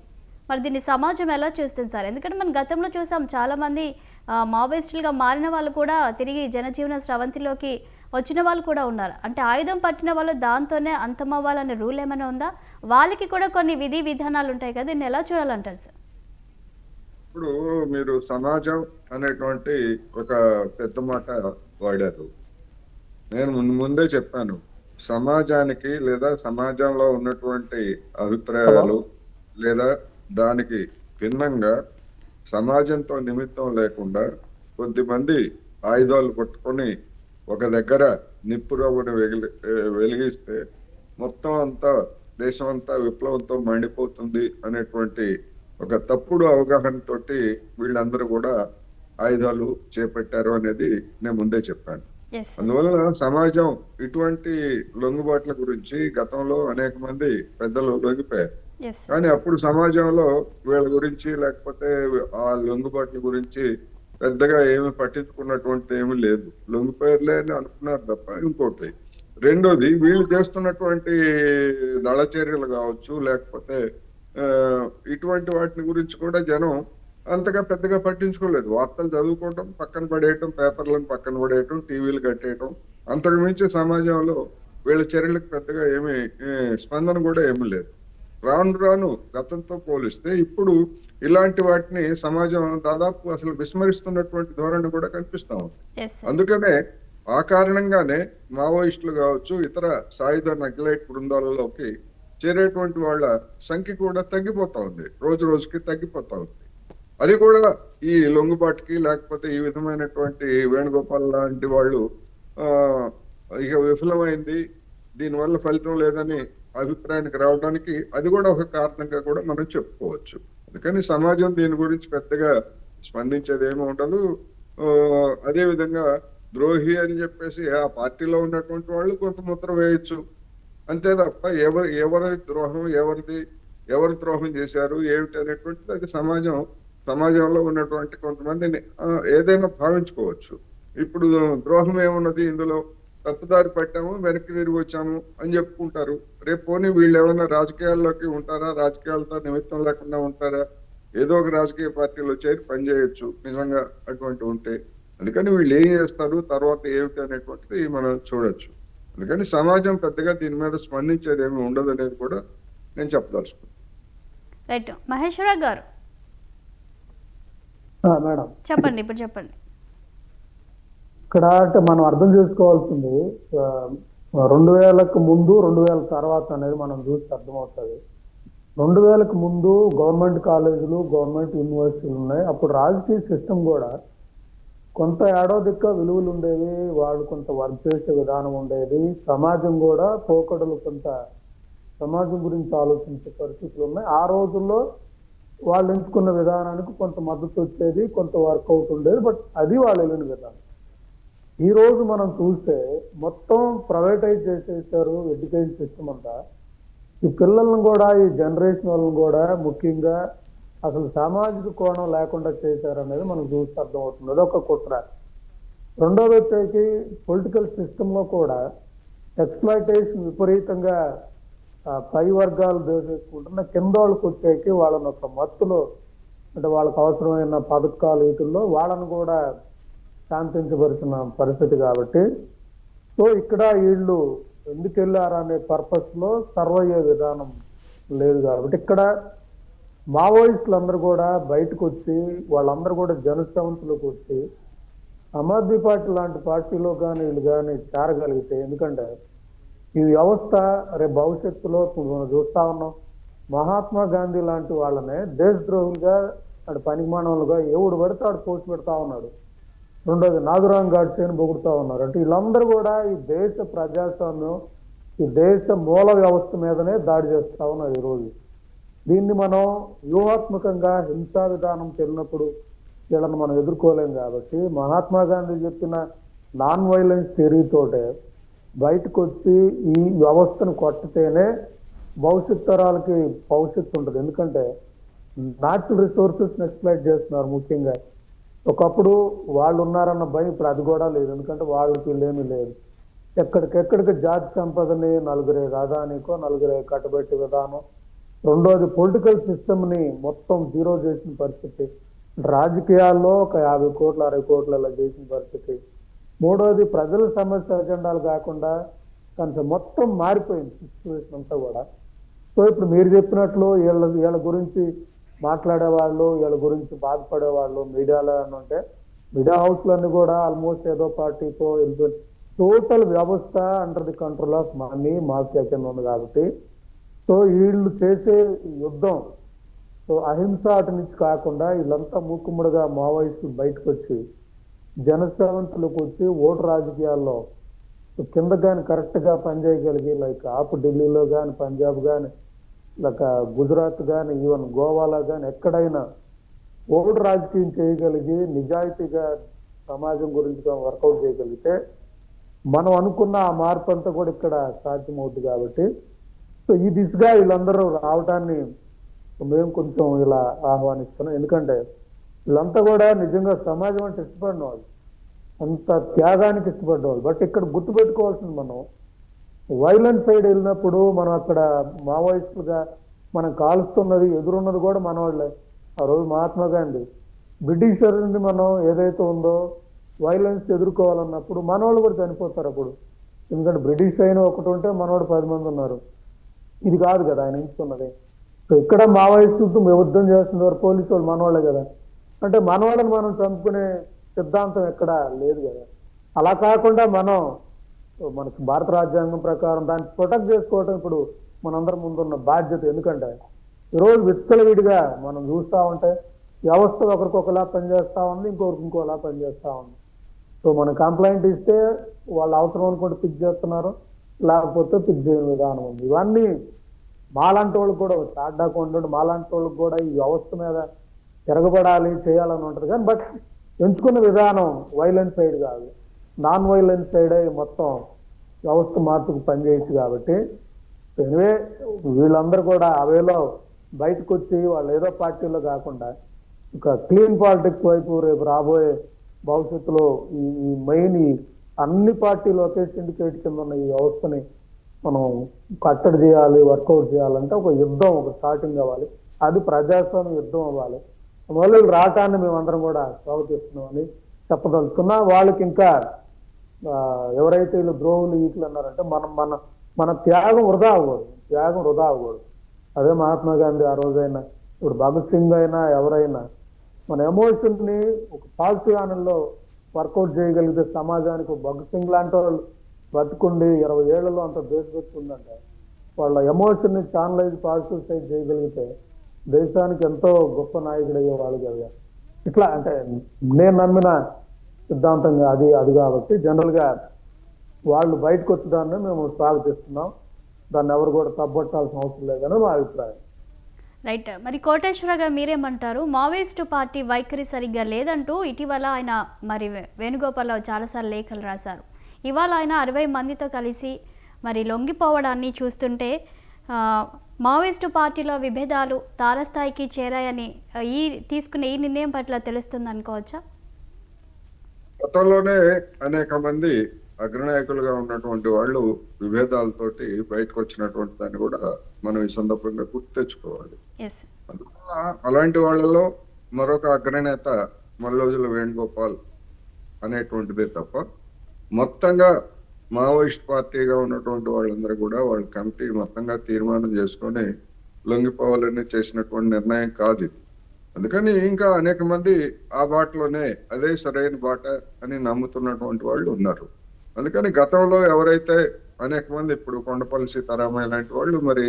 మరి దీన్ని సమాజం ఎలా చూస్తుంది సార్? ఎందుకంటే మనం గతంలో చూసాం చాలామంది మావోయిస్టులుగా మారిన వాళ్ళు కూడా తిరిగి జనజీవన స్రవంతిలోకి వచ్చిన వాళ్ళు కూడా ఉన్నారు. అంటే ఆయుధం పట్టిన వాళ్ళు దాంతోనే అంతమవ్వాలనే రూల్ ఏమైనా ఉందా? వాళ్ళకి కూడా కొన్ని విధి విధానాలు ఉంటాయి కదా, దీన్ని ఎలా చూడాలంటారు సార్? ఇప్పుడు మీరు సమాజం అనేటువంటి ఒక పెద్ద మాట వాడారు. నేను ముందే చెప్పాను, సమాజానికి లేదా సమాజంలో ఉన్నటువంటి అభిప్రాయాలు లేదా దానికి భిన్నంగా సమాజంతో నిమిత్తం లేకుండా కొద్దిమంది ఆయుధాలు పట్టుకొని ఒక దగ్గర నిప్పురవ్వని వెలిగిస్తే మొత్తం అంతా దేశం అంతా విప్లవంతో మండిపోతుంది అనేటువంటి ఒక తప్పుడు అవగాహనతోటి వీళ్ళందరూ కూడా ఆయుధాలు చేపట్టారు అనేది నేను ముందే చెప్పాను. అందువలన సమాజం ఇటువంటి లొంగుబాట్ల గురించి గతంలో అనేక మంది పెద్దలు లొంగిపోయారు. కానీ అప్పుడు సమాజంలో వీళ్ళ గురించి లేకపోతే ఆ లొంగుబాట్ల గురించి పెద్దగా ఏమి పట్టించుకున్నటువంటి ఏమి లేదు. లొంగిపోయారులే అని అనుకున్నారు తప్ప ఇంకోటి. రెండోది, వీళ్ళు చేస్తున్నటువంటి దళ చర్యలు కావచ్చు లేకపోతే ఇటువంటి వాటి గురించి కూడా జనం అంతగా పెద్దగా పట్టించుకోలేదు. వార్తలు చదువుకోవటం, పక్కన పడేయటం, పేపర్లను పక్కన పడేయటం, టీవీలు కట్టేయటం, అంతకు మించి సమాజంలో వీళ్ళ చర్యలకు పెద్దగా ఏమి స్పందన కూడా ఏమి లేదు. రాను రాను గతంతో పోలిస్తే ఇప్పుడు ఇలాంటి వాటిని సమాజం దాదాపు అసలు విస్మరిస్తున్నటువంటి ధోరణి కూడా కనిపిస్తా ఉంది. అందుకనే ఆ కారణంగానే మావోయిస్టులు కావచ్చు ఇతర సాయుధ నక్సలైట్ బృందాలలోకి చేరేటువంటి వాళ్ళ సంఖ్య కూడా తగ్గిపోతా ఉంది, రోజు రోజుకి తగ్గిపోతా ఉంది. అది కూడా ఈ లొంగుబాటుకి లేకపోతే ఈ విధమైనటువంటి వేణుగోపాల్ లాంటి వాళ్ళు ఇక విఫలమైంది, దీనివల్ల ఫలితం లేదని అభిప్రాయానికి రావడానికి అది కూడా ఒక కారణంగా కూడా మనం చెప్పుకోవచ్చు. అందుకని సమాజం దీని గురించి పెద్దగా స్పందించేది ఏమి ఉండదు. అదే విధంగా ద్రోహి అని చెప్పేసి ఆ పార్టీలో ఉన్నటువంటి వాళ్ళు కొంత ముద్ర వేయచ్చు అంతే తప్ప ఎవరి ద్రోహం ఎవరు ద్రోహం చేశారు ఏమిటి అనేటువంటిది అది సమాజంలో ఉన్నటువంటి కొంతమందిని ఏదైనా భావించుకోవచ్చు. ఇప్పుడు ద్రోహం ఏమున్నది ఇందులో? తప్పుదారి పట్టాము, వెనక్కి తిరిగి వచ్చాము అని చెప్పుకుంటారు. రేపు పోనీ వీళ్ళు ఏమైనా రాజకీయాల్లోకి ఉంటారా? రాజకీయాలతో నిమిత్తం లేకుండా ఉంటారా? ఏదో ఒక రాజకీయ పార్టీలో చేరి పనిచేయొచ్చు నిజంగా అటువంటి ఉంటే. అందుకని వీళ్ళు ఏం చేస్తారు తర్వాత ఏమిటి అనేటువంటిది మనం చూడొచ్చు. అందుకని సమాజం పెద్దగా దీని మీద స్పందించేది ఏమి ఉండదు అనేది కూడా నేను చెప్పదలుచుకున్నాను. రైట్ మహేశ్వరరావు గారు మేడం చెప్పండి, ఇప్పుడు చెప్పండి. ఇక్కడ అంటే మనం అర్థం చేసుకోవాల్సింది 2000కు ముందు 2000 తర్వాత అనేది మనం చూస్తే అర్థమవుతుంది. 2000కు ముందు గవర్నమెంట్ కాలేజీలు గవర్నమెంట్ యూనివర్సిటీలు ఉన్నాయి. అప్పుడు రాజకీయ సిస్టమ్ కూడా కొంత ఏడోదిక్క విలువలు ఉండేవి, వాళ్ళు కొంత వర్క్ చేసే విధానం ఉండేది. సమాజం కూడా పోకడలు కొంత సమాజం గురించి ఆలోచించే పరిస్థితులు ఉన్నాయి. ఆ రోజుల్లో వాళ్ళు ఎంచుకున్న విధానానికి కొంత మద్దతు వచ్చేది, కొంత వర్కౌట్ ఉండేది. బట్ అది వాళ్ళు వెళ్ళిన విధానం. ఈ రోజు మనం చూస్తే మొత్తం ప్రైవేటైజ్ చేసేసారు ఎడ్యుకేషన్ సిస్టమ్ అంతా. ఈ పిల్లలను కూడా ఈ జనరేషన్ వాళ్ళని కూడా ముఖ్యంగా అసలు సామాజిక కోణం లేకుండా చేశారనేది మనం చూస్తే అర్థమవుతుంది. అదొక కుట్ర. రెండోది వచ్చేసి పొలిటికల్ సిస్టంలో కూడా ఎక్స్ప్లాయిటేషన్ విపరీతంగా పై వర్గాలు దోసేసుకుంటున్న కింద వాళ్ళకి వచ్చేకి వాళ్ళని ఒక మత్తులో అంటే వాళ్ళకు అవసరమైన పథకాలు వీటిల్లో వాళ్ళను కూడా శాంతించబరిచిన పరిస్థితి. కాబట్టి సో ఇక్కడ వీళ్ళు ఎందుకు వెళ్ళారనే పర్పస్ లో సర్వ్ అయ్యే విధానం లేదు. కాబట్టి ఇక్కడ మావోయిస్టులు అందరూ కూడా బయటకు వచ్చి వాళ్ళందరూ కూడా జనసంతులకు వచ్చి ఆమ్ ఆద్మీ పార్టీ లాంటి పార్టీలో కానీ వీళ్ళు కానీ చేరగలిగితే, ఎందుకంటే ఈ వ్యవస్థ రేపు భవిష్యత్తులో ఇప్పుడు మనం చూస్తా ఉన్నాం, మహాత్మా గాంధీ లాంటి వాళ్ళనే దేశద్రోహులుగా అటు పనిమానవులుగా ఎవడు పడితే ఆడు పోస్ట్ పెడతా ఉన్నాడు. రెండోది నాథురామ్ గాడ్సేని పొగుడుతా ఉన్నారు. అంటే వీళ్ళందరూ కూడా ఈ దేశ ప్రజాస్వామ్యం, ఈ దేశ మూల వ్యవస్థ మీదనే దాడి చేస్తా ఉన్నారు ఈరోజు. దీన్ని మనం వ్యూహాత్మకంగా హింసా విధానం తెలినప్పుడు వీళ్ళని మనం ఎదుర్కోలేం. కాబట్టి మహాత్మా గాంధీ చెప్పిన నాన్ వైలెన్స్ థియరీతోటే బయటకు వచ్చి ఈ వ్యవస్థను కొట్టితేనే భవిష్యత్ తరాలకి భవిష్యత్తు ఉంటుంది. ఎందుకంటే న్యాచురల్ రిసోర్సెస్ని ఎక్స్ప్లైట్ చేస్తున్నారు. ముఖ్యంగా ఒకప్పుడు వాళ్ళు ఉన్నారన్న భయం ఇప్పుడు అది కూడా లేదు. ఎందుకంటే వాళ్ళకి వీళ్ళేమీ లేదు. ఎక్కడికెక్కడికి జాతి సంపదని నలుగురే రాజధానికో నలుగురే కట్టబెట్టే విధానం. రెండోది పొలిటికల్ సిస్టమ్ని మొత్తం జీరో చేసిన పరిస్థితి. రాజకీయాల్లో ఒక 50 కోట్లు 60 కోట్లు అలా చేసిన పరిస్థితి. మూడోది ప్రజల సమస్య ఎజెండాలు కాకుండా కొంచెం మొత్తం మారిపోయింది సిచ్యువేషన్ అంతా కూడా. సో ఇప్పుడు మీరు చెప్పినట్లు వీళ్ళ గురించి మాట్లాడేవాళ్ళు, వీళ్ళ గురించి బాధపడేవాళ్ళు మీడియాలో ఉంటే, మీడియా హౌస్లన్నీ కూడా ఆల్మోస్ట్ ఏదో పార్టీతో వెళ్ళిపోయి టోటల్ వ్యవస్థ under the control of money mafia కింద ఉంది. కాబట్టి సో వీళ్ళు చేసే యుద్ధం సో అహింస అటు నుంచి కాకుండా వీళ్ళంతా మూకుమ్మడిగా మావోయిస్టులు బయటకు వచ్చి జనసేవంతులకు వచ్చి ఓటు రాజకీయాల్లో కింద కానీ కరెక్ట్గా పనిచేయగలిగి, లైక్ ఆపు ఢిల్లీలో కానీ పంజాబ్ కానీ లైక్ గుజరాత్ కానీ ఈవెన్ గోవాలో కానీ ఎక్కడైనా ఓటు రాజకీయం చేయగలిగి నిజాయితీగా సమాజం గురించి వర్కౌట్ చేయగలిగితే మనం అనుకున్న ఆ మార్పు అంతా కూడా ఇక్కడ సాధ్యమవుతుంది. కాబట్టి సో ఈ దిశగా వీళ్ళందరూ రావడాన్ని మేము కొంచెం ఇలా ఆహ్వానిస్తున్నాం. ఎందుకంటే వీళ్ళంతా కూడా నిజంగా సమాజం అంటే ఇష్టపడిన వాళ్ళు, అంత త్యాగానికి ఇష్టపడ్డ వాళ్ళు. బట్ ఇక్కడ గుర్తుపెట్టుకోవాల్సింది, మనం వైలెన్స్ సైడ్ వెళ్ళినప్పుడు మనం అక్కడ మావోయిస్టులుగా మనం కాలుస్తున్నది ఎదురున్నది కూడా మన వాళ్ళే. ఆ రోజు మహాత్మా గాంధీ బ్రిటిషర్ నుండి మనం ఏదైతే ఉందో వైలెన్స్ ఎదుర్కోవాలన్నప్పుడు మనవాళ్ళు కూడా చనిపోతారు అప్పుడు. ఎందుకంటే బ్రిటిష్ అయిన ఒకటి ఉంటే మనవాడు 10 మంది ఉన్నారు. ఇది కాదు కదా ఆయన ఎంచుకున్నది. సో ఇక్కడ మావోయిస్టులతో యుద్ధం చేస్తున్నారు పోలీసు వాళ్ళు మనవాళ్ళే కదా. అంటే మనవాళ్ళని మనం చంపుకునే సిద్ధాంతం ఎక్కడా లేదు కదా. అలా కాకుండా మనకి భారత రాజ్యాంగం ప్రకారం దాన్ని ప్రొటెక్ట్ చేసుకోవడం ఇప్పుడు మనందరం ముందున్న బాధ్యత. ఎందుకంటే ఈరోజు విచ్చలవిడిగా మనం చూస్తూ ఉంటే వ్యవస్థ ఒకరికొకలా పనిచేస్తూ ఉంది, ఇంకోలా పనిచేస్తూ ఉంది. సో మనం కంప్లైంట్ ఇస్తే వాళ్ళు అవసరం అనుకుంటే పిక్ చేస్తున్నారు, లేకపోతే పిక్ చేయని విధానం ఉంది. ఇవన్నీ మాలాంటి వాళ్ళకి కూడా చాడ్డాకుండా మాలాంటి వాళ్ళకి కూడా ఈ వ్యవస్థ మీద తిరగబడాలి చేయాలని ఉంటుంది. కానీ బట్ ఎంచుకున్న విధానం వైలెన్స్ సైడ్ కాదు, నాన్ వైలెన్స్ సైడే మొత్తం వ్యవస్థ మార్పుకు పనిచేయచ్చు. కాబట్టి ఎనివే వీళ్ళందరూ కూడా అవేలో బయటకు వచ్చి వాళ్ళు ఏదో పార్టీలో కాకుండా ఒక క్లీన్ పాలిటిక్స్ వైపు రేపు రాబోయే భవిష్యత్తులో ఈ మెయిన్ అన్ని పార్టీలు ఒకే సిండికేట్ కింద ఉన్న ఈ వ్యవస్థని మనం కట్టడి చేయాలి, వర్కౌట్ చేయాలంటే ఒక యుద్ధం, ఒక స్టార్టింగ్ అవ్వాలి. అది ప్రజాస్వామ్య యుద్ధం అవ్వాలి. అందువల్ల వీళ్ళు రావటాన్ని మేమందరం కూడా స్వాగతిస్తున్నామని చెప్పదలుచుకున్నా. వాళ్ళకి ఇంకా ఎవరైతే వీళ్ళు ద్రోహులు ఈకులు అన్నారంటే మన త్యాగం వృధా అవ్వకూడదు. అదే మహాత్మా గాంధీ ఆ రోజైనా, ఇప్పుడు భగత్ సింగ్ అయినా ఎవరైనా మన ఎమోషన్ని ఒక పాజిటివ్ యాంగిల్లో వర్కౌట్ చేయగలిగితే సమాజానికి భగత్ సింగ్ లాంటి వాళ్ళు బతుకుండి 20 ఏళ్లలో అంత దేశభక్తి ఉందంటే వాళ్ళ ఎమోషన్ని ఛానలైజ్ పాజిటివ్ సైడ్ చేయగలిగితే దేశానికి ఎంతో గొప్ప నాయకుడు అయ్యేవాళ్ళు కదా. ఇట్లా అంటే నేను నమ్మిన సిద్ధాంతంగా అది కాబట్టి జనరల్గా వాళ్ళు బయటకు వచ్చేదాన్ని మేము స్వాగతిస్తున్నాం. దాన్ని ఎవరు కూడా తప్పట్టాల్సిన అవసరం లేదని మా అభిప్రాయం. రైట్. మరి కోటేశ్వర గారు మీరేమంటారు? మావోయిస్టు పార్టీ వైఖరి సరిగ్గా లేదంటూ ఇటీవల ఆయన మరి వేణుగోపాలరావు చాలాసార్లు లేఖలు రాశారు. ఇవాళ ఆయన 60 మందితో కలిసి మరి లొంగిపోవడాన్ని చూస్తుంటే మావోయిస్టు పార్టీలో విభేదాలు తారస్థాయికి చేరాయని తీసుకునే ఈ నిర్ణయం పట్ల తెలుస్తుంది అనుకోవచ్చా? గతంలోనే అనేక మంది అగ్రనాయకులుగా ఉన్నటువంటి వాళ్ళు విభేదాలతోటి బయటకు వచ్చినటువంటి దాన్ని కూడా మనం ఈ సందర్భంగా గుర్తు తెచ్చుకోవాలి. అందువల్ల అలాంటి వాళ్ళలో మరొక అగ్రనేత మల్లోజుల వేణుగోపాల్ అనేటువంటిదే తప్ప మొత్తంగా మావోయిస్ట్ పార్టీగా ఉన్నటువంటి వాళ్ళందరూ కూడా వాళ్ళ కమిటీ మొత్తంగా తీర్మానం చేసుకొని లొంగిపోవాలని చేసినటువంటి నిర్ణయం కాదు ఇది. అందుకని ఇంకా అనేక మంది ఆ బాటలోనే అదే సరైన బాట అని నమ్ముతున్నటువంటి వాళ్ళు ఉన్నారు. అందుకని గతంలో ఎవరైతే అనేక మంది ఇప్పుడు కొండపల్లి సీతారామయ్య లాంటి వాళ్ళు మరి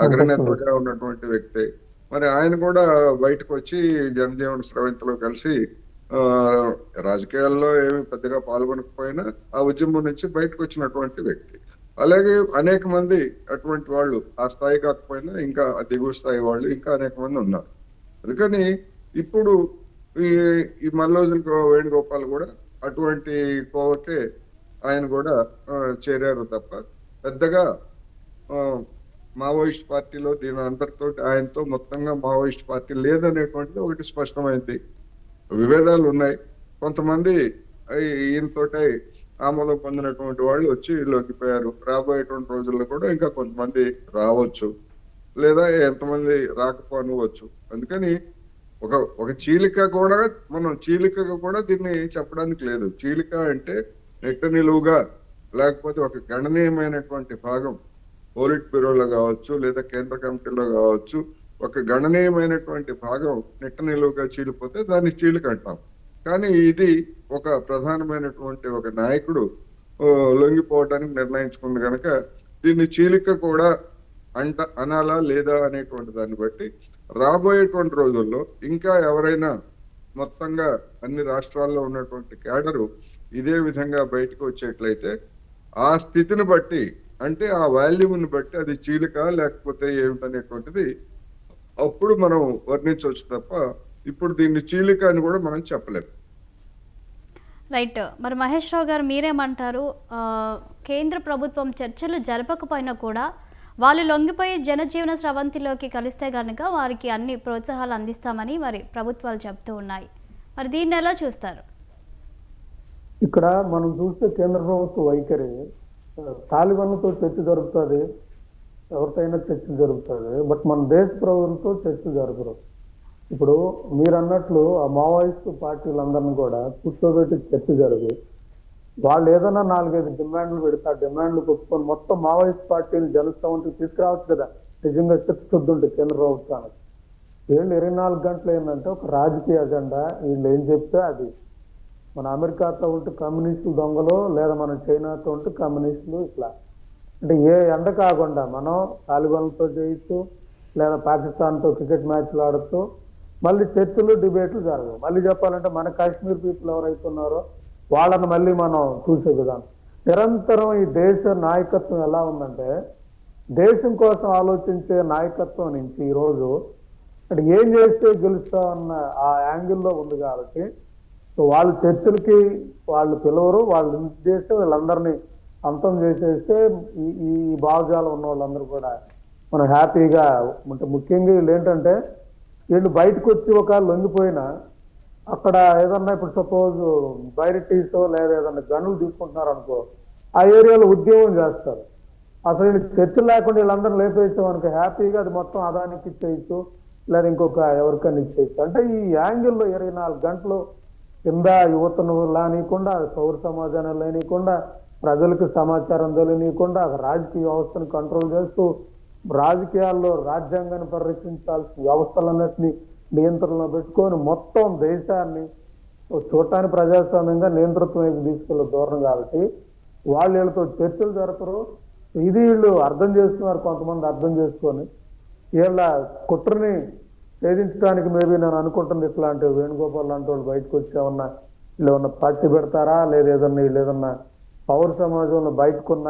అగ్రనేతగా ఉన్నటువంటి వ్యక్తి, మరి ఆయన కూడా బయటకు వచ్చి జనజీవన స్రవంతిలో కలిసి ఆ రాజకీయాల్లో ఏమి పెద్దగా పాల్గొనకపోయినా ఆ ఉద్యమం నుంచి బయటకు వచ్చినటువంటి వ్యక్తి. అలాగే అనేక మంది అటువంటి వాళ్ళు ఆ స్థాయి కాకపోయినా ఇంకా దిగువ స్థాయి వాళ్ళు ఇంకా అనేక మంది ఉన్నారు. అందుకని ఇప్పుడు ఈ ఈ మల్లోజుల వేణుగోపాల్ కూడా అటువంటి కోవకే ఆయన కూడా చేరారు తప్ప పెద్దగా ఆ, మావోయిస్ట్ పార్టీలో దీని అందరితో ఆయనతో మొత్తంగా మావోయిస్ట్ పార్టీ లేదనేటువంటిది ఒకటి స్పష్టమైంది. విభేదాలు ఉన్నాయి. కొంతమంది ఈయనతోటే ఆమోదం పొందినటువంటి వాళ్ళు వచ్చి లొంగిపోయారు. రాబోయేటువంటి రోజుల్లో కూడా ఇంకా కొంతమంది రావచ్చు, లేదా ఎంతమంది రాకపోనవచ్చు. అందుకని ఒక ఒక చీలికగా కూడా దీన్ని చెప్పడానికి లేదు. చీలిక అంటే నెట్ట నిలువుగా లేకపోతే ఒక గణనీయమైనటువంటి భాగం పోలిట్ బ్యూరోలో కావచ్చు లేదా కేంద్ర కమిటీలో కావచ్చు, ఒక గణనీయమైనటువంటి భాగం నెట్ట నిలువుగా చీలిపోతే దాన్ని చీలిక అంటాం. కానీ ఇది ఒక ప్రధానమైనటువంటి ఒక నాయకుడు లొంగిపోవడానికి నిర్ణయించుకుంది కనుక దీన్ని చీలిక కూడా అనాలా లేదా అనేటువంటి దాన్ని బట్టి రాబోయేటువంటి రోజుల్లో ఇంకా ఎవరైనా మొత్తంగా అన్ని రాష్ట్రాల్లో ఉన్నటువంటి క్యాడరు ఇదే విధంగా బయటకు వచ్చేట్లయితే ఆ స్థితిని బట్టి, అంటే ఆ వాల్యూమ్ని బట్టి అది చీలిక లేకపోతే ఏమిటనేటువంటిది అప్పుడు మనం వర్ణించవచ్చు తప్ప ఇప్పుడు దీన్ని చీలిక అని కూడా మనం చెప్పలేము. రైట్. మరి మహేష్ రావు గారు మీరేమంటారు? కేంద్ర ప్రభుత్వం చర్చలు జరపకపోయినా కూడా వాళ్ళు లొంగిపోయి జనజీవన స్రవంతిలోకి కలిస్తే కనుక వారికి అన్ని ప్రోత్సాహాలు అందిస్తామని మరి ప్రభుత్వాలు చెప్తూ ఉన్నాయి. మరి దీన్ని ఎలా చూస్తారు? ఇక్కడ మనం చూస్తే కేంద్ర ప్రభుత్వ వైఖరి తాలిబాన్లతో చర్చ జరుగుతుంది, ఎవరికైనా చర్చ జరుగుతుంది. బట్ మన దేశ ప్రభుత్వంతో చర్చ జరగరు. ఇప్పుడు మీరు అన్నట్లు ఆ మావోయిస్టు పార్టీలందరినీ కూడా కూర్చోబెట్టి చర్చ జరిగి వాళ్ళు ఏదైనా 4-5 డిమాండ్లు పెడితే ఆ డిమాండ్లు ఒప్పుకొని మొత్తం మావోయిస్ట్ పార్టీని జనస్రవంతికి తీసుకురావచ్చు కదా. నిజంగా చిత్తశుద్ధి ఉంటుంది కేంద్ర ప్రభుత్వానికి. వీళ్ళు 24 గంటలు ఏంటంటే ఒక రాజకీయ అజెండా, వీళ్ళు ఏం చెప్తే అది. మన అమెరికాతో ఉంటే కమ్యూనిస్టులు దొంగలు, లేదా మన చైనాతో ఉంటే కమ్యూనిస్టులు, ఇట్లా అంటే ఏ ఎండ కాకుండా మనం తాలిబాన్లతో చేయొచ్చు, లేదా పాకిస్తాన్తో క్రికెట్ మ్యాచ్లు ఆడచ్చు. మళ్ళీ చర్చలు డిబేట్లు జరగవు. మళ్ళీ చెప్పాలంటే మన కాశ్మీర్ పీపుల్ ఎవరైతే ఉన్నారో వాళ్ళని మళ్ళీ మనం చూసే విధానం. నిరంతరం ఈ దేశ నాయకత్వం ఎలా ఉందంటే దేశం కోసం ఆలోచించే నాయకత్వం నుంచి ఈరోజు అంటే ఏం చేస్తే గెలుస్తామన్న ఆ యాంగిల్లో ఉంది కాబట్టి సో వాళ్ళు చర్చలకి వాళ్ళు పిలవరు. వాళ్ళ ఉద్దేశం వీళ్ళందరినీ అంతం చేసేస్తే ఈ భావజాలం ఉన్న వాళ్ళందరూ కూడా మనం హ్యాపీగా అంటే ముఖ్యంగా వీళ్ళు ఏంటంటే వీళ్ళు బయటకు వచ్చి ఒక లొంగిపోయినా అక్కడ ఏదన్నా ఇప్పుడు సపోజ్ బైరిటీసో లేదా ఏదన్నా గనులు తీసుకుంటున్నారు అనుకో, ఆ ఏరియాలో ఉద్యోగం చేస్తారు. అసలు వీళ్ళు చర్చ లేకుండా వీళ్ళందరూ లేపేసాం అనుకో హ్యాపీగా అది మొత్తం అదానికి ఇచ్చేయచ్చు, లేదా ఇంకొక ఎవరికైనా ఇచ్చేయచ్చు. అంటే ఈ యాంగిల్లో 24 గంటలు కింద యువతను లేనియకుండా, పౌర సమాజాన్ని లేనియకుండా, ప్రజలకు సమాచారం తెలియనీయకుండా రాజకీయ వ్యవస్థను కంట్రోల్ చేస్తూ రాజకీయాల్లో రాజ్యాంగాన్ని పరిరక్షించాల్సిన వ్యవస్థలన్నింటినీ నియంత్రణలో పెట్టుకొని మొత్తం దేశాన్ని చూడటానికి ప్రజాస్వామ్యంగా నియంతృత్వం వైపు తీసుకెళ్ళే ధోరణి కాబట్టి వాళ్ళు వీళ్ళతో చర్చలు జరపరు. ఇది వీళ్ళు అర్థం చేసుకున్నారు, కొంతమంది అర్థం చేసుకొని వీళ్ళ కుట్రని ఛేదించడానికి మేబీ నేను అనుకుంటుంది ఇట్లాంటి వేణుగోపాల్ లాంటి వాళ్ళు బయటకు వచ్చి ఏమన్నా వీళ్ళు ఏమన్నా పార్టీ పెడతారా, లేదా ఏదన్నా పౌర సమాజంలో బయటకున్న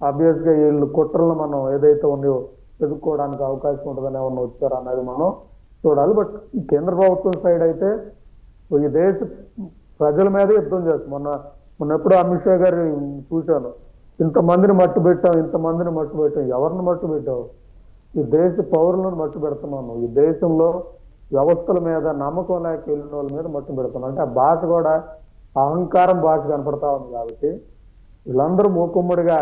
ఆబ్వియస్గా వీళ్ళు కుట్రలను మనం ఏదైతే ఉన్నాయో ఎదుర్కోవడానికి అవకాశం ఉంటుందని ఏమన్నా వచ్చారా అనేది మనం చూడాలి. బట్ ఈ కేంద్ర ప్రభుత్వం సైడ్ అయితే ఈ దేశ ప్రజల మీద యుద్ధం చేస్తాం. మొన్న ఎప్పుడో అమిత్ షా గారు చూశాను, ఇంతమందిని మట్టు పెట్టాం. ఎవరిని మట్టు పెట్టావు? ఈ దేశ పౌరులను మట్టు పెడుతున్నాను. ఈ దేశంలో వ్యవస్థల మీద నమ్మకం లేక వెళ్ళిన వాళ్ళ మీద మట్టు పెడుతున్నాను. అంటే ఆ భాష కూడా అహంకారం భాష కనపడతా ఉంది కాబట్టి వీళ్ళందరూ మూకుమ్మడిగా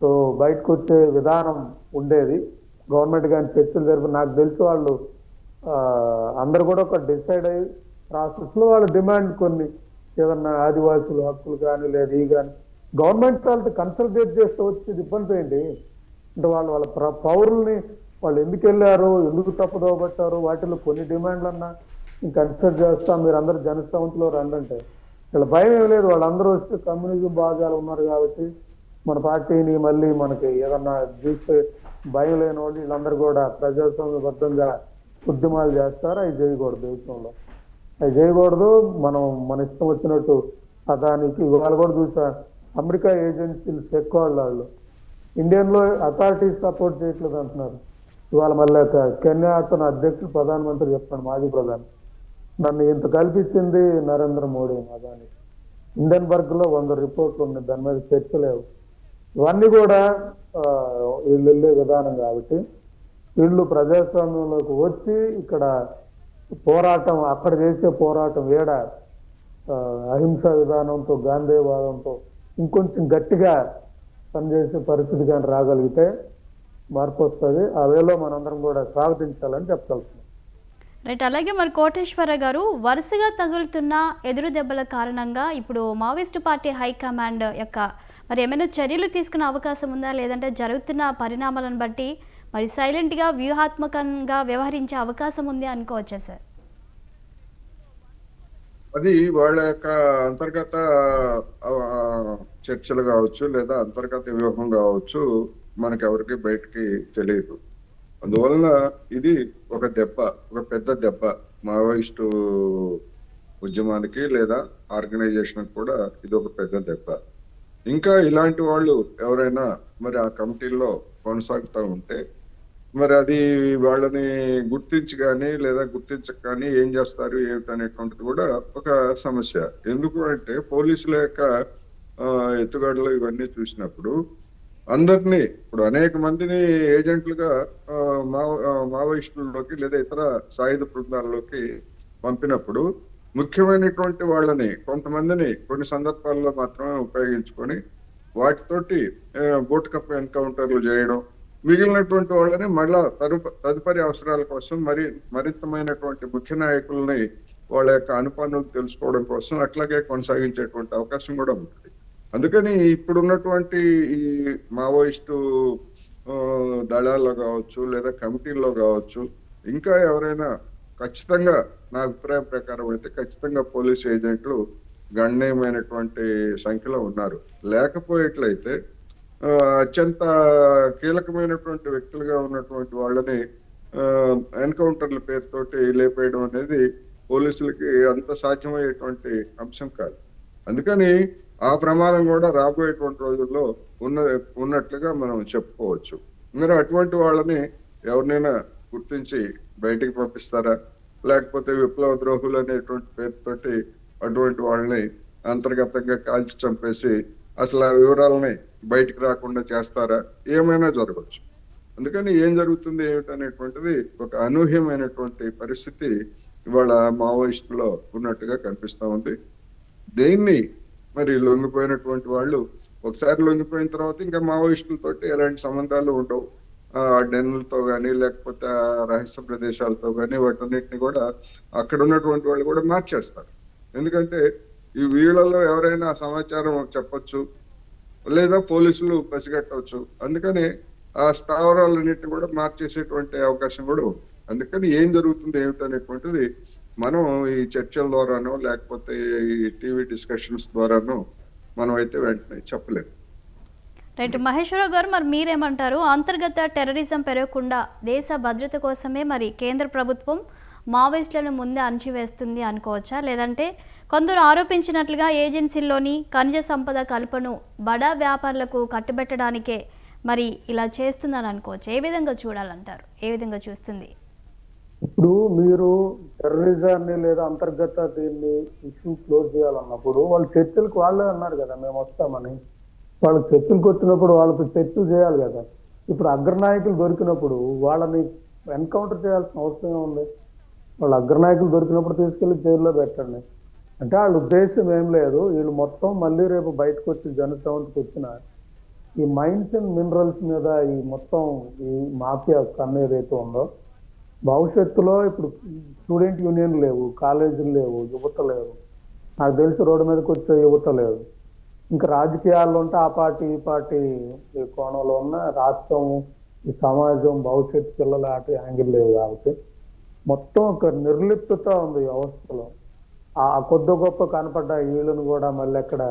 సో బయటకు వచ్చే విధానం ఉండేది. గవర్నమెంట్ కానీ చర్చలు జరిపి నాకు తెలిసి వాళ్ళు అందరు కూడా ఒక డిసైడ్ అయ్యి ప్రాసెస్లో వాళ్ళ డిమాండ్ కొన్ని ఏదన్నా ఆదివాసుల హక్కులు కానీ లేదా ఈ కానీ గవర్నమెంట్ వాళ్ళతో కన్సల్టేట్ చేస్తే వచ్చేది ఇబ్బంది ఏంటి అంటే వాళ్ళ పౌరుల్ని వాళ్ళు ఎందుకు వెళ్ళారు, ఎందుకు తప్పుదోవ పట్టారు, వాటిలో కొన్ని డిమాండ్లన్నా కన్సిడర్ చేస్తాం, మీరు అందరూ జనసంఖ్యలో రండి అంటే వీళ్ళ భయం ఏం లేదు. వాళ్ళందరూ వస్తే కమ్యూనిజం భాగాలు ఉన్నారు కాబట్టి మన పార్టీని మళ్ళీ మనకి ఏదన్నా చూస్తే భయం లేని వాళ్ళు వీళ్ళందరూ కూడా ప్రజాస్వామ్యబద్ధంగా ఉద్యమాలు చేస్తారు. అవి చేయకూడదు, దేశంలో అవి చేయకూడదు. మనం మన ఇష్టం వచ్చినట్టు దానికి ఇవాళ కూడా చూసా అమెరికా ఏజెన్సీలు ఎక్కువ వాళ్ళు ఇండియన్లో అథారిటీస్ సపోర్ట్ చేయట్లేదు అంటున్నారు. ఇవాళ మళ్ళీ కెన్యా అతను అధ్యక్షుడు ప్రధానమంత్రి చెప్తాను, మాజీ ప్రధాని, నన్ను ఇంత కల్పించింది నరేంద్ర మోడీ అదాని. హిండెన్బర్గ్ లో 100 రిపోర్ట్లు ఉన్నాయి, దాని మీద చర్చ లేవు. ఇవన్నీ కూడా వీళ్ళు వెళ్ళే విధానం కాబట్టి వీళ్ళు ప్రజాస్వామ్యంలోకి వచ్చి ఇక్కడ పోరాటం, అక్కడ చేసే పోరాటం ఏడ అహింసా విధానంతో గాంధీవాదంతో ఇంకొంచెం గట్టిగా పనిచేసే పరిస్థితి కానీ రాగలిగితే మార్పు వస్తుంది. ఆ వేలో మనందరం కూడా స్వాగతించాలని చెప్పగలుగుతున్నాం. రైట్. అలాగే మరి కోటేశ్వర గారు, వరుసగా తగులుతున్న ఎదురు దెబ్బల కారణంగా ఇప్పుడు మావోయిస్టు పార్టీ హైకమాండ్ యొక్క మరి ఏమైనా చర్యలు తీసుకునే అవకాశం ఉందా, లేదంటే జరుగుతున్న పరిణామాలను బట్టి మరి సైలెంట్గా వ్యూహాత్మకంగా వ్యవహరించే అవకాశం ఉంది అనుకోవచ్చా సార్? అది వాళ్ళ యొక్క అంతర్గత చర్చలు కావచ్చు, లేదా అంతర్గత వ్యూహం కావచ్చు, మనకెవరికి బయటికి తెలియదు. అందువలన ఇది ఒక పెద్ద దెబ్బ మావోయిస్టు ఉద్యమానికి లేదా ఆర్గనైజేషన్ కూడా ఇది ఒక పెద్ద దెబ్బ. ఇంకా ఇలాంటి వాళ్ళు ఎవరైనా మరి ఆ కమిటీల్లో కొనసాగుతూ ఉంటే మరి అది వాళ్ళని గుర్తించి కానీ లేదా గుర్తించక కానీ ఏం చేస్తారు ఏమిటనేటువంటిది కూడా ఒక సమస్య. ఎందుకు అంటే పోలీసుల యొక్క ఎత్తుగడలు ఇవన్నీ చూసినప్పుడు అందరినీ, ఇప్పుడు అనేక మందిని ఏజెంట్లుగా మావోయిస్టుల్లోకి లేదా ఇతర సాయుధ బృందాల్లోకి పంపినప్పుడు ముఖ్యమైనటువంటి వాళ్ళని కొంతమందిని కొన్ని సందర్భాల్లో మాత్రమే ఉపయోగించుకొని వాటితోటి బోట్ కప్ ఎన్కౌంటర్లు చేయడం, మిగిలినటువంటి వాళ్ళని మళ్ళా తదుపరి అవసరాల కోసం మరింతమైనటువంటి ముఖ్య నాయకుల్ని వాళ్ళ యొక్క అనుపానులు తెలుసుకోవడం కోసం అట్లాగే కొనసాగించేటువంటి అవకాశం కూడా ఉంటుంది. అందుకని ఇప్పుడున్నటువంటి ఈ మావోయిస్టు దళాల్లో కావచ్చు లేదా కమిటీల్లో కావచ్చు, ఇంకా ఎవరైనా ఖచ్చితంగా నా అభిప్రాయం ప్రకారం అయితే ఖచ్చితంగా పోలీస్ ఏజెంట్లు గణనీయమైనటువంటి సంఖ్యలో ఉన్నారు. లేకపోయేట్లయితే అత్యంత కీలకమైనటువంటి వ్యక్తులుగా ఉన్నటువంటి వాళ్ళని ఎన్కౌంటర్ల పేరుతోటి లేపేయడం అనేది పోలీసులకి అంత సాధ్యమయ్యేటువంటి అంశం కాదు. అందుకని ఆ ప్రమాదం కూడా రాబోయేటువంటి రోజుల్లో ఉన్నట్లుగా మనం చెప్పుకోవచ్చు. మరి అటువంటి వాళ్ళని ఎవరినైనా గుర్తించి బయటికి పంపిస్తారా, లేకపోతే విప్లవ ద్రోహులు అనేటువంటి పేరుతోటి అటువంటి వాళ్ళని అంతర్గతంగా కాల్చి చంపేసి అసలు ఆ వివరాలని బయటికి రాకుండా చేస్తారా, ఏమైనా జరగవచ్చు. అందుకని ఏం జరుగుతుంది ఏమిటనేటువంటిది ఒక అనూహ్యమైనటువంటి పరిస్థితి ఇవాళ మావోయిస్టులో ఉన్నట్టుగా కనిపిస్తా ఉంది. దేన్ని మరి లొంగిపోయినటువంటి వాళ్ళు ఒకసారి లొంగిపోయిన తర్వాత ఇంకా మావోయిస్టులతోటి ఎలాంటి సంబంధాలు ఉండవు. డెన్నులతో కానీ లేకపోతే రహస్య ప్రదేశాలతో కానీ వాటన్నిటిని కూడా అక్కడ ఉన్నటువంటి వాళ్ళు కూడా మార్చేస్తారు. ఎందుకంటే ఈ వీళ్ళలో ఎవరైనా సమాచారం చెప్పొచ్చు లేదా పోలీసులు పసిగట్టవచ్చు. అందుకని ఆ స్థావరాలన్నిటిని కూడా మార్చేసేటువంటి అవకాశం కూడా ఉంది. అందుకని ఏం జరుగుతుంది ఏమిటనేటువంటిది మనం ఈ చర్చల ద్వారానో లేకపోతే ఈ టీవీ డిస్కషన్స్ ద్వారానో మనం అయితే వెంటనే చెప్పలేము. రైట్. మహేశ్వరరావు గారు, మరి మీరేమంటారు? అంతర్గత టెర్రరిజం పెరగకుండా దేశ భద్రత కోసమే మరి కేంద్ర ప్రభుత్వం మావోయిస్టులను ముందే అణచివేస్తుంది అనుకోవచ్చా, లేదంటే కొందరు ఆరోపించినట్లుగా ఏజెన్సీల్లోని ఖనిజ సంపద కల్పను బడా వ్యాపారులకు కట్టుబెట్టడానికే మరి ఇలా చేస్తుందని అనుకోవచ్చు? ఏ విధంగా చూడాలంటారు? ఏ విధంగా చూస్తుంది? ఇప్పుడు మీరు టెర్రరిజాన్ని లేదా అంతర్గత దీన్ని ఇష్యూ క్లోజ్ చేయాలన్నప్పుడు వాళ్ళు చర్చలకు వాళ్ళే అన్నారు కదా మేము వస్తామని. వాళ్ళు చర్చలకు వచ్చినప్పుడు వాళ్ళతో చర్చలు చేయాలి కదా. ఇప్పుడు అగ్రనాయకులు దొరికినప్పుడు వాళ్ళని ఎన్కౌంటర్ చేయాల్సిన అవసరం ఉంది. వాళ్ళు అగ్రనాయకులు దొరికినప్పుడు తీసుకెళ్లి జైల్లో పెట్టండి అంటే వాళ్ళ ఉద్దేశం ఏం లేదు. వీళ్ళు మొత్తం మళ్ళీ రేపు బయటకు వచ్చి జనసంఖ్యకు వచ్చిన ఈ మైన్స్ అండ్ మినరల్స్ మీద ఈ మొత్తం ఈ మాఫియా కన్ను ఏదైతే ఉందో భవిష్యత్తులో ఇప్పుడు స్టూడెంట్ యూనియన్ లేవు, కాలేజీలు లేవు, యువత లేరు, నాకు తెలిసి రోడ్డు మీదకి వచ్చే యువత లేదు. ఇంకా రాజకీయాల్లో ఉంటే ఆ పార్టీ ఈ పార్టీ కోణంలో ఉన్న రాష్ట్రం ఈ సమాజం భవిష్యత్తు పిల్లల అటు యాంగిల్ లేవు కాబట్టి మొత్తం ఒక నిర్లిప్తత ఉంది వ్యవస్థలో. ఆ కొద్ది గొప్ప కనపడ్డ వీళ్ళని కూడా మళ్ళీ ఎక్కడ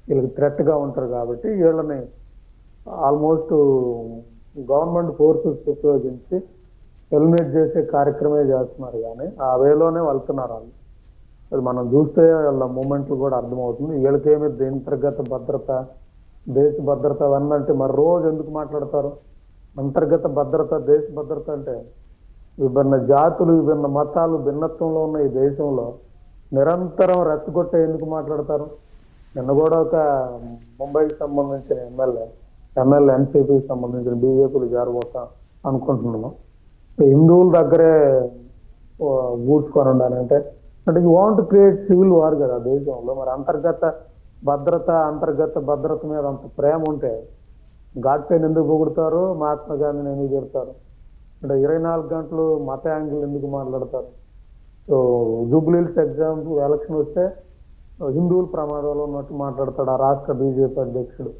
వీళ్ళకి థ్రెట్ గా ఉంటారు కాబట్టి వీళ్ళని ఆల్మోస్ట్ గవర్నమెంట్ ఫోర్సెస్ ఉపయోగించి ఎలిమినేట్ చేసే కార్యక్రమే చేస్తున్నారు, కానీ ఆ వేలోనే వెళ్తున్నారు వాళ్ళు. అది మనం చూస్తే వాళ్ళ మూమెంట్లు కూడా అర్థమవుతుంది. వీళ్ళకేమి అంతర్గత భద్రత, దేశ భద్రత అవన్నంటే మరి రోజు ఎందుకు మాట్లాడతారు? అంతర్గత భద్రత, దేశ భద్రత అంటే విభిన్న జాతులు, విభిన్న మతాలు భిన్నత్వంలో ఉన్న ఈ దేశంలో నిరంతరం రెచ్చగొట్టే ఎందుకు మాట్లాడతారు? నిన్న కూడా ఒక ముంబైకి సంబంధించిన ఎమ్మెల్యే ఎన్సీపీకి సంబంధించిన బీజేపీలు జారబోతా అనుకుంటున్నాను. హిందువుల దగ్గరే గూడ్చుకొని ఉండాలి అంటే you want create civil war కదా దేశంలో. మరి అంతర్గత భద్రత మీద అంత ప్రేమ ఉంటే గాడ్సేని ఎందుకు పొగుడతారు, మహాత్మా గాంధీని ఎందుకు తిడతారు? అంటే 24 గంటలు మత యాంగిల్ ఎందుకు మాట్లాడతారు? సో జూబ్లీహిల్స్ ఎగ్జాంపుల్ ఎలక్షన్ వస్తే హిందువులు ప్రమాదంలో ఉన్నట్టు మాట్లాడతాడు ఆ రాష్ట్ర బీజేపీ అధ్యక్షుడు.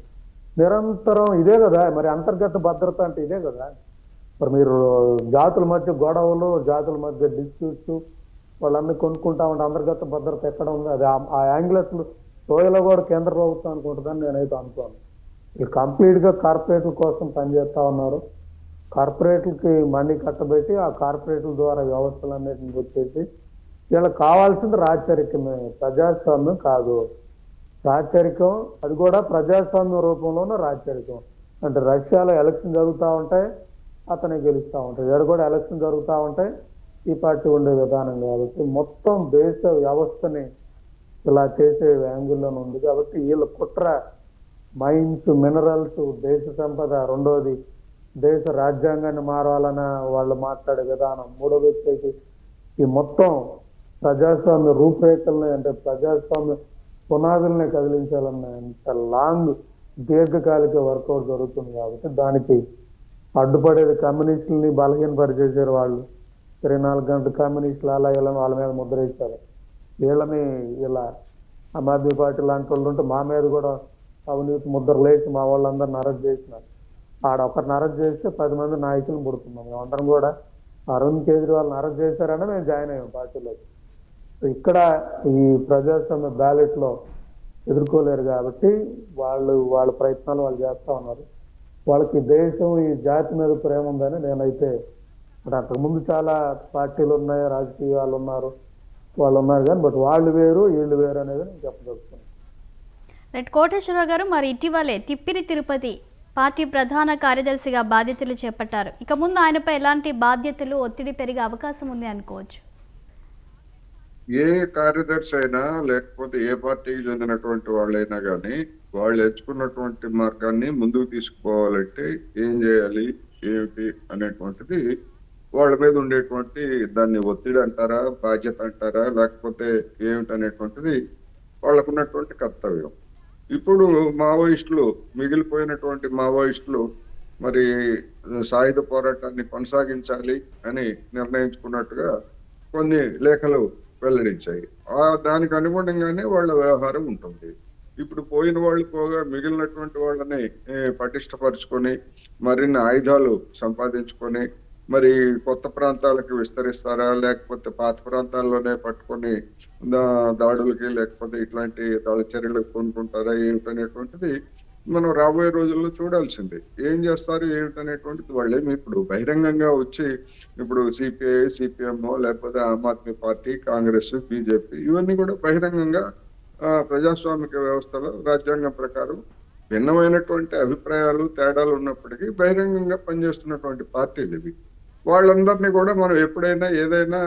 నిరంతరం ఇదే కదా మరి అంతర్గత భద్రత అంటే ఇదే కదా. మరి మీరు జాతుల మధ్య గొడవలు, జాతుల మధ్య డిస్ప్యూట్స్ వాళ్ళన్నీ కొనుక్కుంటా ఉంటే అంతర్గత భద్రత ఎక్కడ ఉంది? అది ఆ యాంగిల్ అసలు సోయలో కూడా కేంద్ర ప్రభుత్వం అనుకుంటుందని నేనైతే అనుకోను. వీళ్ళు కంప్లీట్ గా కార్పొరేట్ల కోసం పనిచేస్తా ఉన్నారు. కార్పొరేట్లకి మనీ కట్టబెట్టి ఆ కార్పొరేట్ల ద్వారా వ్యవస్థలన్నిటిని వచ్చేసి వీళ్ళకి కావాల్సింది రాచరికమే, ప్రజాస్వామ్యం కాదు. రాచరికం అది కూడా ప్రజాస్వామ్య రూపంలోనే రాచరికం. అంటే రష్యాలో ఎలక్షన్ జరుగుతూ ఉంటాయి, అతనే గెలుస్తూ ఉంటాయి. ఇక్కడ కూడా ఎలక్షన్ జరుగుతూ ఉంటాయి, ఈ పార్టీ ఉండే విధానం. కాబట్టి మొత్తం దేశ వ్యవస్థని ఇలా చేసే యాంగిల్లోనే ఉంది. కాబట్టి వీళ్ళ కుట్ర మైన్స్, మినరల్స్, దేశ సంపద, రెండోది దేశ రాజ్యాంగాన్ని మారాలన్న వాళ్ళు మాట్లాడే విధానం, మూడో వ్యక్తికి ఈ మొత్తం ప్రజాస్వామ్య రూపురేఖల్ని అంటే ప్రజాస్వామ్య పునాదుల్ని కదిలించాలన్న ఇంత లాంగ్ దీర్ఘకాలిక వర్కౌట్ జరుగుతుంది. కాబట్టి దానికి అడ్డుపడేది కమ్యూనిస్టులని బలహీనపరిచేసారు వాళ్ళు. 24 గంటలు కమ్యూనిస్టులు అలా ఇలా వాళ్ళ మీద ముద్ర ఇచ్చారు. వీళ్ళని ఇలా ఆమ్ ఆద్మీ పార్టీ లాంటి వాళ్ళు ఉంటే మా మీద కూడా అవినీతి ముద్ర లేచి మా వాళ్ళందరిని అరెస్ట్ చేసినారు. ఆడ ఒకరిని అరెస్ట్ చేస్తే 10 మంది నాయకులను పుడుతున్నాం. మేమందరం కూడా అరవింద్ కేజ్రీవాల్ని అరెస్ట్ చేశారని మేము జాయిన్ అయ్యాం పార్టీలోకి. ఇక్కడ ఈ ప్రజాస్వామ్య బ్యాలెట్ లో ఎదుర్కోలేరు కాబట్టి వాళ్ళ ప్రయత్నాలు వాళ్ళు చేస్తా ఉన్నారు. వాళ్ళకి దేశం, ఈ జాతి మీద ప్రేమ ఉందని నేనైతే అంటే అంతకుముందు చాలా పార్టీలు ఉన్నాయి, రాజకీయాలు ఉన్నారు, వాళ్ళు ఉన్నారు కానీ బట్ వాళ్ళు వేరు వీళ్ళు వేరు అనేది నేను చెప్పదలుచుకున్నాను. రైట్ కోటేశ్వరరావు గారు, మరి ఇటీవలే తిప్పిరి తిరుపతి పార్టీ ప్రధాన కార్యదర్శిగా బాధ్యతలు చేపట్టారు. ఇక ముందు ఆయనపై ఎలాంటి బాధ్యతలు, ఒత్తిడి పెరిగే అవకాశం ఉంది అనుకోవచ్చు? ఏ కార్యదర్శి అయినా లేకపోతే ఏ పార్టీకి చెందినటువంటి వాళ్ళైనా కానీ వాళ్ళు ఎంచుకున్నటువంటి మార్గాన్ని ముందుకు తీసుకుపోవాలంటే ఏం చేయాలి, ఏమిటి అనేటువంటిది వాళ్ళ మీద ఉండేటువంటి దాన్ని ఒత్తిడి అంటారా, బాధ్యత అంటారా, లేకపోతే ఏమిటి అనేటువంటిది వాళ్ళకు ఉన్నటువంటి కర్తవ్యం. ఇప్పుడు మిగిలిపోయినటువంటి మావోయిస్టులు మరి సాయుధ పోరాటాన్ని కొనసాగించాలి అని నిర్ణయించుకున్నట్టుగా కొన్ని లేఖలు వెల్లడించాయి. దానికి అనుగుణంగానే వాళ్ళ వ్యవహారం ఉంటుంది. ఇప్పుడు పోయిన వాళ్ళు పోగా మిగిలినటువంటి వాళ్ళని పటిష్టపరుచుకొని మరిన్ని ఆయుధాలు సంపాదించుకొని మరి కొత్త ప్రాంతాలకు విస్తరిస్తారా, లేకపోతే పాత ప్రాంతాల్లోనే పట్టుకొని దాడులకి లేకపోతే ఇట్లాంటి దాడి చర్యలకు కొనుక్కుంటారా ఏమిటనేటువంటిది మనం రాబోయే రోజుల్లో చూడాల్సిందే. ఏం చేస్తారు ఏమిటనేటువంటిది వాళ్ళేమి ఇప్పుడు బహిరంగంగా వచ్చి ఇప్పుడు సిపిఐ, సిపిఎం లేకపోతే ఆమ్ ఆద్మీ పార్టీ, కాంగ్రెస్, బీజేపీ ఇవన్నీ కూడా బహిరంగంగా ప్రజాస్వామిక వ్యవస్థలో రాజ్యాంగం ప్రకారం భిన్నమైనటువంటి అభిప్రాయాలు, తేడాలు ఉన్నప్పటికీ బహిరంగంగా పనిచేస్తున్నటువంటి పార్టీలు ఇవి. వాళ్ళందరినీ కూడా మనం ఎప్పుడైనా ఏదైనా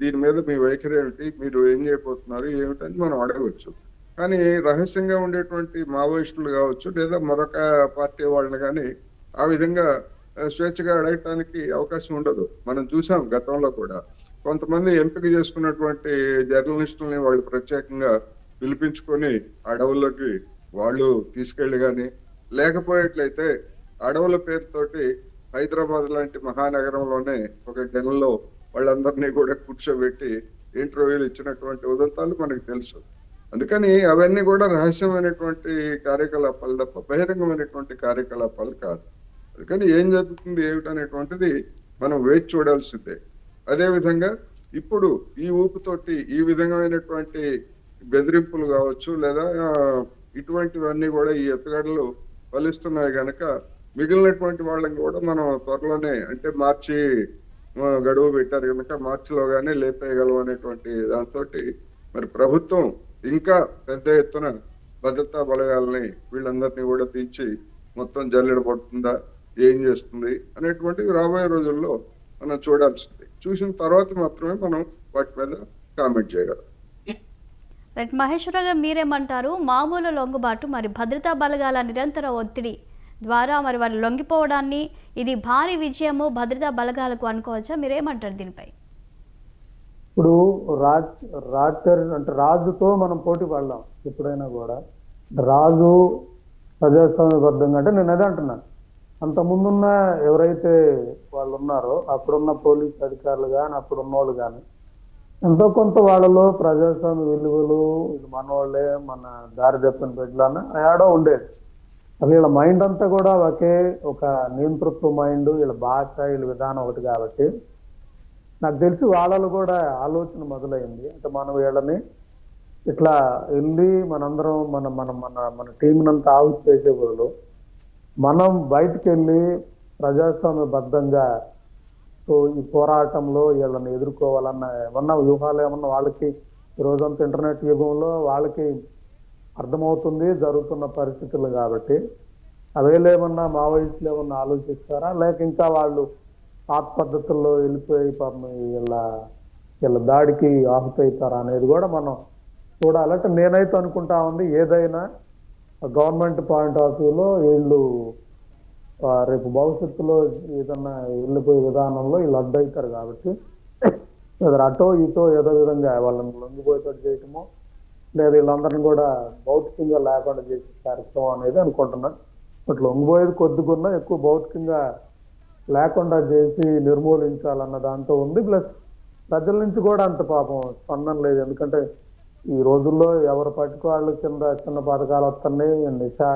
దీని మీద మీ వైఖరి ఏమిటి, మీరు ఏం చేయబోతున్నారు ఏమిటని మనం అడగవచ్చు. కానీ రహస్యంగా ఉండేటువంటి మావోయిస్టులు కావచ్చు లేదా మరొక పార్టీ వాళ్ళని కానీ ఆ విధంగా స్వేచ్ఛగా అడగటానికి అవకాశం ఉండదు. మనం చూసాం గతంలో కూడా కొంతమంది ఎంపిక చేసుకున్నటువంటి జర్నలిస్టులని వాళ్ళు ప్రత్యేకంగా పిలిపించుకొని అడవుల్లోకి వాళ్ళు తీసుకెళ్లి కానీ లేకపోయేట్లయితే అడవుల పేరుతోటి హైదరాబాద్ లాంటి మహానగరంలోనే ఒక డెన్లో వాళ్ళందరినీ కూడా కూర్చోబెట్టి ఇంటర్వ్యూలు ఇచ్చినటువంటి ఉదంతాలు మనకు తెలుసు. అందుకని అవన్నీ కూడా రహస్యమైనటువంటి కార్యకలాపాలు తప్ప బహిరంగమైనటువంటి కార్యకలాపాలు కాదు. కానీ ఏం జరుగుతుంది ఏమిటనేటువంటిది మనం వేచి చూడాల్సిందే. అదేవిధంగా ఇప్పుడు ఈ ఊపుతోటి ఈ విధమైనటువంటి బెదిరింపులు కావచ్చు, లేదా ఇటువంటివన్నీ కూడా ఈ ఎత్తుగడలు ఫలిస్తున్నాయి గనక మిగిలినటువంటి వాళ్ళని కూడా మనం త్వరలోనే, అంటే మార్చి గడువు పెట్టారు కనుక మార్చిలోగానే లేపేయగలం అనేటువంటి దాంతో మరి ప్రభుత్వం ఇంకా పెద్ద ఎత్తున భద్రతా బలగాలని వీళ్ళందరినీ కూడా తీర్చి మొత్తం జల్లెడ పడుతుందా, ఏం చేస్తుంది అనేటువంటిది రాబోయే రోజుల్లో మనం చూడాల్సింది. చూసిన తర్వాత మాత్రమే మనం వాటి మీద కామెంట్ చేయగలం. రైట్ మహేశ్వరరావు గారు, మీరేమంటారు? మామూలు లొంగుబాటు మరి భద్రతా బలగాల నిరంతర ఒత్తిడి ద్వారా మరి వాళ్ళు లొంగిపోవడాన్ని ఇది భారీ విజయము భద్రతా బలగాలకు అనుకోవచ్చా? మీరేమంటారు దీనిపై? ఇప్పుడు అంటే రాజుతో మనం పోటీ పడలేం ఎప్పుడైనా కూడా. రాజు ప్రజాస్వామ్యబద్ధంగా అంటే నేను అదే అంటున్నాను. అంత ముందున్న ఎవరైతే వాళ్ళు ఉన్నారో అప్పుడున్న పోలీస్ అధికారులు కానీ అప్పుడున్న వాళ్ళు కానీ ఎంతో కొంత వాళ్ళలో ప్రజాస్వామ్య విలువలు, ఇది మనవాళ్ళే, మన దారి తప్పిన బిడ్డలన్న ఏడో ఉండేది. అది వీళ్ళ మైండ్ అంతా కూడా ఒకే ఒక నియంతృత్వ మైండ్, వీళ్ళ భాష, వీళ్ళ విధానం ఒకటి కాబట్టి నాకు తెలిసి వాళ్ళలో కూడా ఆలోచన మొదలైంది. అంటే మనం వీళ్ళని ఇట్లా వెళ్ళి మనందరం మన మన మన మన టీంనంతా ఆవుట్ చేసే బదులు మనం బయటికి వెళ్ళి ప్రజాస్వామ్యబద్ధంగా ఈ పోరాటంలో వీళ్ళని ఎదుర్కోవాలన్న ఏమన్నా వ్యూహాలు ఏమన్నా వాళ్ళకి ఈ రోజంతా ఇంటర్నెట్ యుగంలో వాళ్ళకి అర్థమవుతుంది జరుగుతున్న పరిస్థితులు కాబట్టి అవేలేమన్నా మావోయిస్టులు ఏమన్నా ఆలోచిస్తారా, లేక ఇంకా వాళ్ళు పాత పద్ధతుల్లో వెళ్ళిపోయి పాపం వీళ్ళ దాడికి ఆహుతవుతారా అనేది కూడా మనం చూడాలి. అంటే నేనైతే అనుకుంటా ఉంది, ఏదైనా గవర్నమెంట్ పాయింట్ ఆఫ్ వ్యూలో వీళ్ళు రేపు భవిష్యత్తులో ఏదన్నా వెళ్ళిపోయే విధానంలో వీళ్ళు అడ్డవుతారు కాబట్టి అటో ఇటో ఏదో విధంగా వాళ్ళని లొంగిపోయేటట్టు చేయటమో, లేదా వీళ్ళందరినీ కూడా భౌతికంగా లేకుండా చేసే కార్యక్రమం అనేది అనుకుంటున్నాను. బట్ లొంగిపోయేది కొద్దిగున్నా ఎక్కువ భౌతికంగా లేకుండా చేసి నిర్మూలించాలన్న దాంతో ఉంది. ప్లస్ ప్రజల నుంచి కూడా అంత పాపం స్పందన లేదు. ఎందుకంటే ఈ రోజుల్లో ఎవరి పాటికి వాళ్ళు కింద చిన్న పథకాలు వస్తున్నాయి, నిశా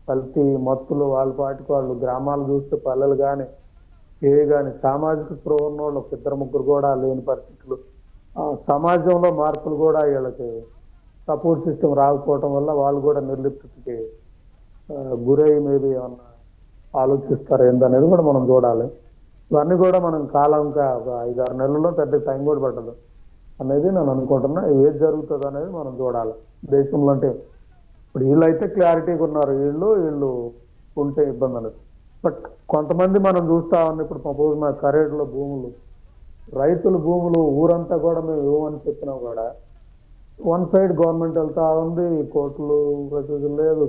కల్తీ మత్తులు వాళ్ళ పాటికి వాళ్ళు, గ్రామాలు చూస్తే పల్లెలు కానీ కానీ సామాజిక స్పృహ ఉన్న వాళ్ళు ఒక ఇద్దరు ముగ్గురు కూడా లేని పరిస్థితులు, సమాజంలో మార్పులు కూడా వీళ్ళకి సపోర్ట్ సిస్టమ్ రాకపోవటం వల్ల వాళ్ళు కూడా నిర్లిప్తకి గురై మేబీ ఏమన్నా ఆలోచిస్తారు ఏందనేది కూడా మనం చూడాలి. ఇవన్నీ కూడా మనం కాలంగా ఒక 5-6 నెలల్లో పెద్ద టైం కూడా పట్టదు అనేది నేను అనుకుంటున్నా. ఏది జరుగుతుంది అనేది మనం చూడాలి దేశంలో. అంటే ఇప్పుడు వీళ్ళైతే క్లారిటీగా ఉన్నారు, వీళ్ళు ఉంటే ఇబ్బంది లేదు. బట్ కొంతమంది మనం చూస్తా ఉన్నాం. ఇప్పుడు సపోజ్ మా కరేడులో భూములు, రైతుల భూములు ఊరంతా కూడా మేము ఇవ్వమని చెప్పినా కూడా వన్ సైడ్ గవర్నమెంట్ వెళ్తా ఉంది, కోర్టులు ప్రొసీజర్ లేదు.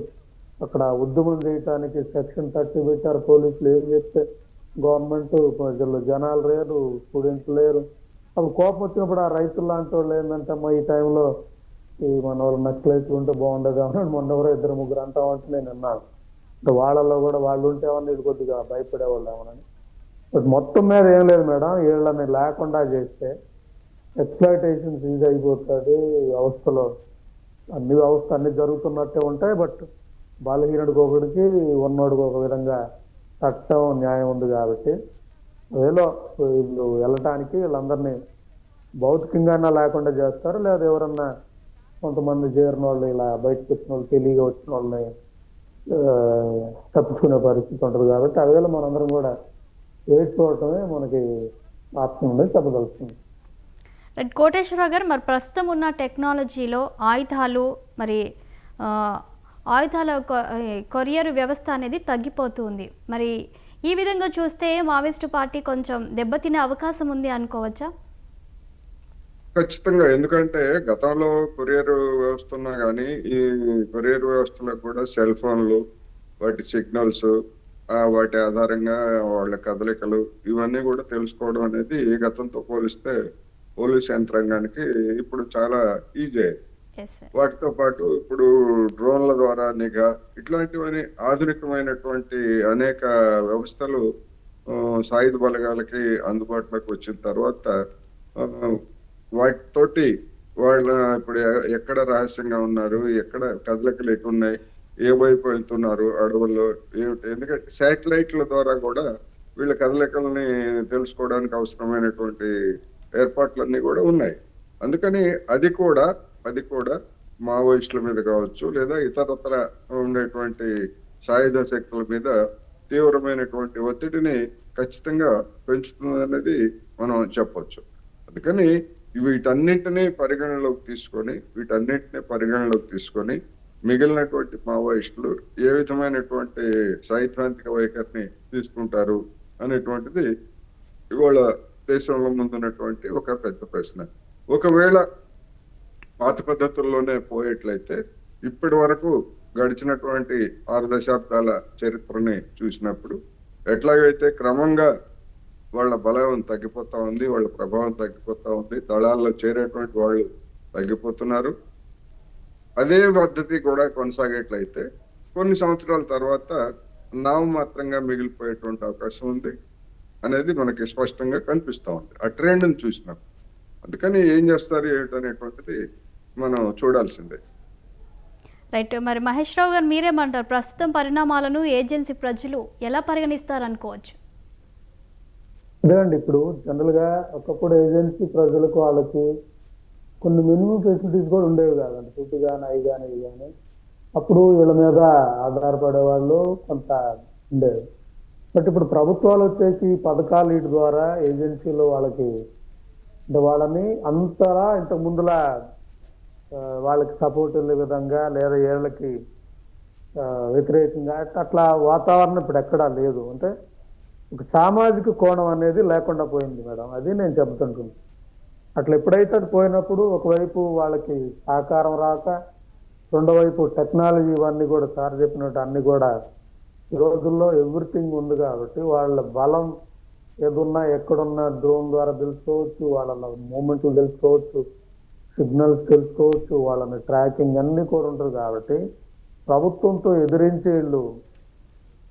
అక్కడ ఉద్యమం చేయడానికి సెక్షన్ 30 పెట్టారు పోలీసులు. ఏం చెప్తే గవర్నమెంట్ ప్రజలు జనాలు లేరు, స్టూడెంట్స్ లేరు. అప్పుడు కోపం వచ్చినప్పుడు ఆ రైతులు లాంటి వాళ్ళు ఏంటంటే అమ్మా ఈ టైంలో ఈ మన వాళ్ళు నక్సలైట్లు ఉంటే బాగుండదు అని మొన్న ఎవరో 2-3 అంటామంటే నేను అన్నాను. అంటే వాళ్ళలో కూడా వాళ్ళు ఉంటే ఏమన్నా ఇది కొద్దిగా భయపడేవాళ్ళు ఏమని. బట్ మొత్తం మీద ఏం లేదు మేడం, వీళ్ళని లేకుండా చేస్తే ఎక్స్ప్లాయిటేషన్స్ ఈజీ అయిపోతుంది. వ్యవస్థలో అన్ని జరుగుతున్నట్టే ఉంటాయి. బట్ బలహీనుడికి ఒకటికి ఉన్నోడికి ఒక విధంగా చట్టం న్యాయం ఉంది కాబట్టి వీళ్ళు వెళ్ళటానికి వీళ్ళందరినీ భౌతికంగా లేకుండా చేస్తారు. లేదా ఎవరన్నా కొంతమంది చేరిన వాళ్ళు ఇలా బయటకు వచ్చిన వాళ్ళు, తెలియగా వచ్చిన వాళ్ళని తప్పించుకునే పరిస్థితి ఉంటుంది కాబట్టి అవేళ మనందరం కూడా ఏడ్చుకోవటమే మనకి ఆప్షన్ ఉండేది చెప్పగలుగుతుంది. కోటేశ్వరరావు గారు, మరి ప్రస్తుతం ఉన్న టెక్నాలజీలో ఆయుధాలు మరి ఆయుధాల కొరియర్ వ్యవస్థ అనేది తగ్గిపోతుంది. మరి ఈ విధంగా చూస్తే మావోయిస్టు పార్టీ కొంచెం దెబ్బతినే అవకాశం ఉంది అనుకోవచ్చా? ఖచ్చితంగా. ఎందుకంటే గతంలో కొరియర్ వ్యవస్థ ఉన్నా కానీ ఈ కొరియర్ వ్యవస్థలో కూడా సెల్ ఫోన్లు, వాటి సిగ్నల్స్, వాటి ఆధారంగా వాళ్ళ కదలికలు ఇవన్నీ కూడా తెలుసుకోవడం అనేది గతంతో పోలిస్తే పోలీస్ యంత్రాంగానికి ఇప్పుడు చాలా ఈజీ. వాటితో పాటు ఇప్పుడు డ్రోన్ల ద్వారా నిఘా, ఇట్లాంటివన్నీ ఆధునికమైనటువంటి అనేక వ్యవస్థలు సాయుధ బలగాలకి అందుబాటులోకి వచ్చిన తర్వాత వాటితోటి వాళ్ళ ఇప్పుడు ఎక్కడ రహస్యంగా ఉన్నారు, ఎక్కడ కదలికలు ఎటున్నాయి, ఏ వైపు వెళ్తున్నారు అడవుల్లో ఏమిటి, ఎందుకంటే శాటిలైట్ల ద్వారా కూడా వీళ్ళ కదలికల్ని తెలుసుకోవడానికి అవసరమైనటువంటి ఏర్పాట్లన్నీ కూడా ఉన్నాయి. అందుకని అది కూడా మావోయిస్టుల మీద కావచ్చు లేదా ఇతరత్ర ఉండేటువంటి సాయుధ శక్తుల మీద తీవ్రమైనటువంటి ఒత్తిడిని ఖచ్చితంగా పెంచుతుంది అనేది మనం చెప్పొచ్చు. అందుకని వీటన్నింటినీ పరిగణలోకి తీసుకొని మిగిలినటువంటి మావోయిస్టులు ఏ విధమైనటువంటి సైద్ధాంతిక వైఖరిని తీసుకుంటారు అనేటువంటిది ఇవాళ దేశంలో ముందున్నటువంటి ఒక పెద్ద ప్రశ్న. ఒకవేళ పాత పద్ధతుల్లోనే పోయేట్లయితే ఇప్పటి వరకు గడిచినటువంటి 6 దశాబ్దాల చరిత్రని చూసినప్పుడు ఎట్లాగైతే క్రమంగా వాళ్ళ బలం తగ్గిపోతా ఉంది, వాళ్ళ ప్రభావం తగ్గిపోతా ఉంది, దళాల్లో చేరేటువంటి వాళ్ళు తగ్గిపోతున్నారు. అదే పద్ధతి కూడా కొనసాగేట్లయితే కొన్ని సంవత్సరాల తర్వాత నామమాత్రంగా మిగిలిపోయేటువంటి అవకాశం ఉంది అనేది మనకి స్పష్టంగా కనిపిస్తా ఉంది ఆ ట్రెండ్ని చూసినప్పుడు. అందుకని ఏం చేస్తారు ఏమిటనేటువంటిది మనం చూడాల్సిందే. రైట్. మరి మహేష్ రావు గారు మీరేమంటారు? ప్రస్తుతం పరిణామాలను ఏజెన్సీ ప్రజలు ఎలా పరిగణిస్తారు అనుకోవచ్చు? అదేండి, ఇప్పుడు జనరల్ గా ఒకప్పుడు ఏజెన్సీ ప్రజలకు వాళ్ళకి కొన్ని మినిమం ఫెసిలిటీస్ కూడా ఉండేవి కాదండి. ఫుడ్ కానీ అవి కానీ ఇవి కానీ అప్పుడు వీళ్ళ మీద ఆధారపడే వాళ్ళు కొంత ఉండేవి. బట్ ఇప్పుడు ప్రభుత్వాలు వచ్చేసి పథకాలు వీటి ద్వారా ఏజెన్సీలో వాళ్ళకి అంటే వాళ్ళని అంతలా ఇంతకు ముందులా వాళ్ళకి సపోర్ట్ వెళ్ళే విధంగా లేదా వీళ్ళకి వ్యతిరేకంగా అట్లా వాతావరణం ఇప్పుడు ఎక్కడా లేదు. అంటే ఒక సామాజిక కోణం అనేది లేకుండా పోయింది మేడం, అది నేను చెప్తుంటున్నాను. అట్లా ఎప్పుడైతే అది పోయినప్పుడు ఒకవైపు వాళ్ళకి సహకారం రాక, రెండో వైపు టెక్నాలజీ ఇవన్నీ కూడా సార్ చెప్పినట్టు అన్ని కూడా ఈ రోజుల్లో ఎవ్రీథింగ్ ఉంది కాబట్టి వాళ్ళ బలం ఏదున్నా ఎక్కడున్నా డ్రోన్ ద్వారా తెలుసుకోవచ్చు, వాళ్ళ మూమెంట్లు తెలుసుకోవచ్చు, సిగ్నల్స్ తెలుసుకోవచ్చు, వాళ్ళని ట్రాకింగ్ అన్ని కూడా ఉంటుంది. కాబట్టి ప్రభుత్వంతో ఎదిరించి వీళ్ళు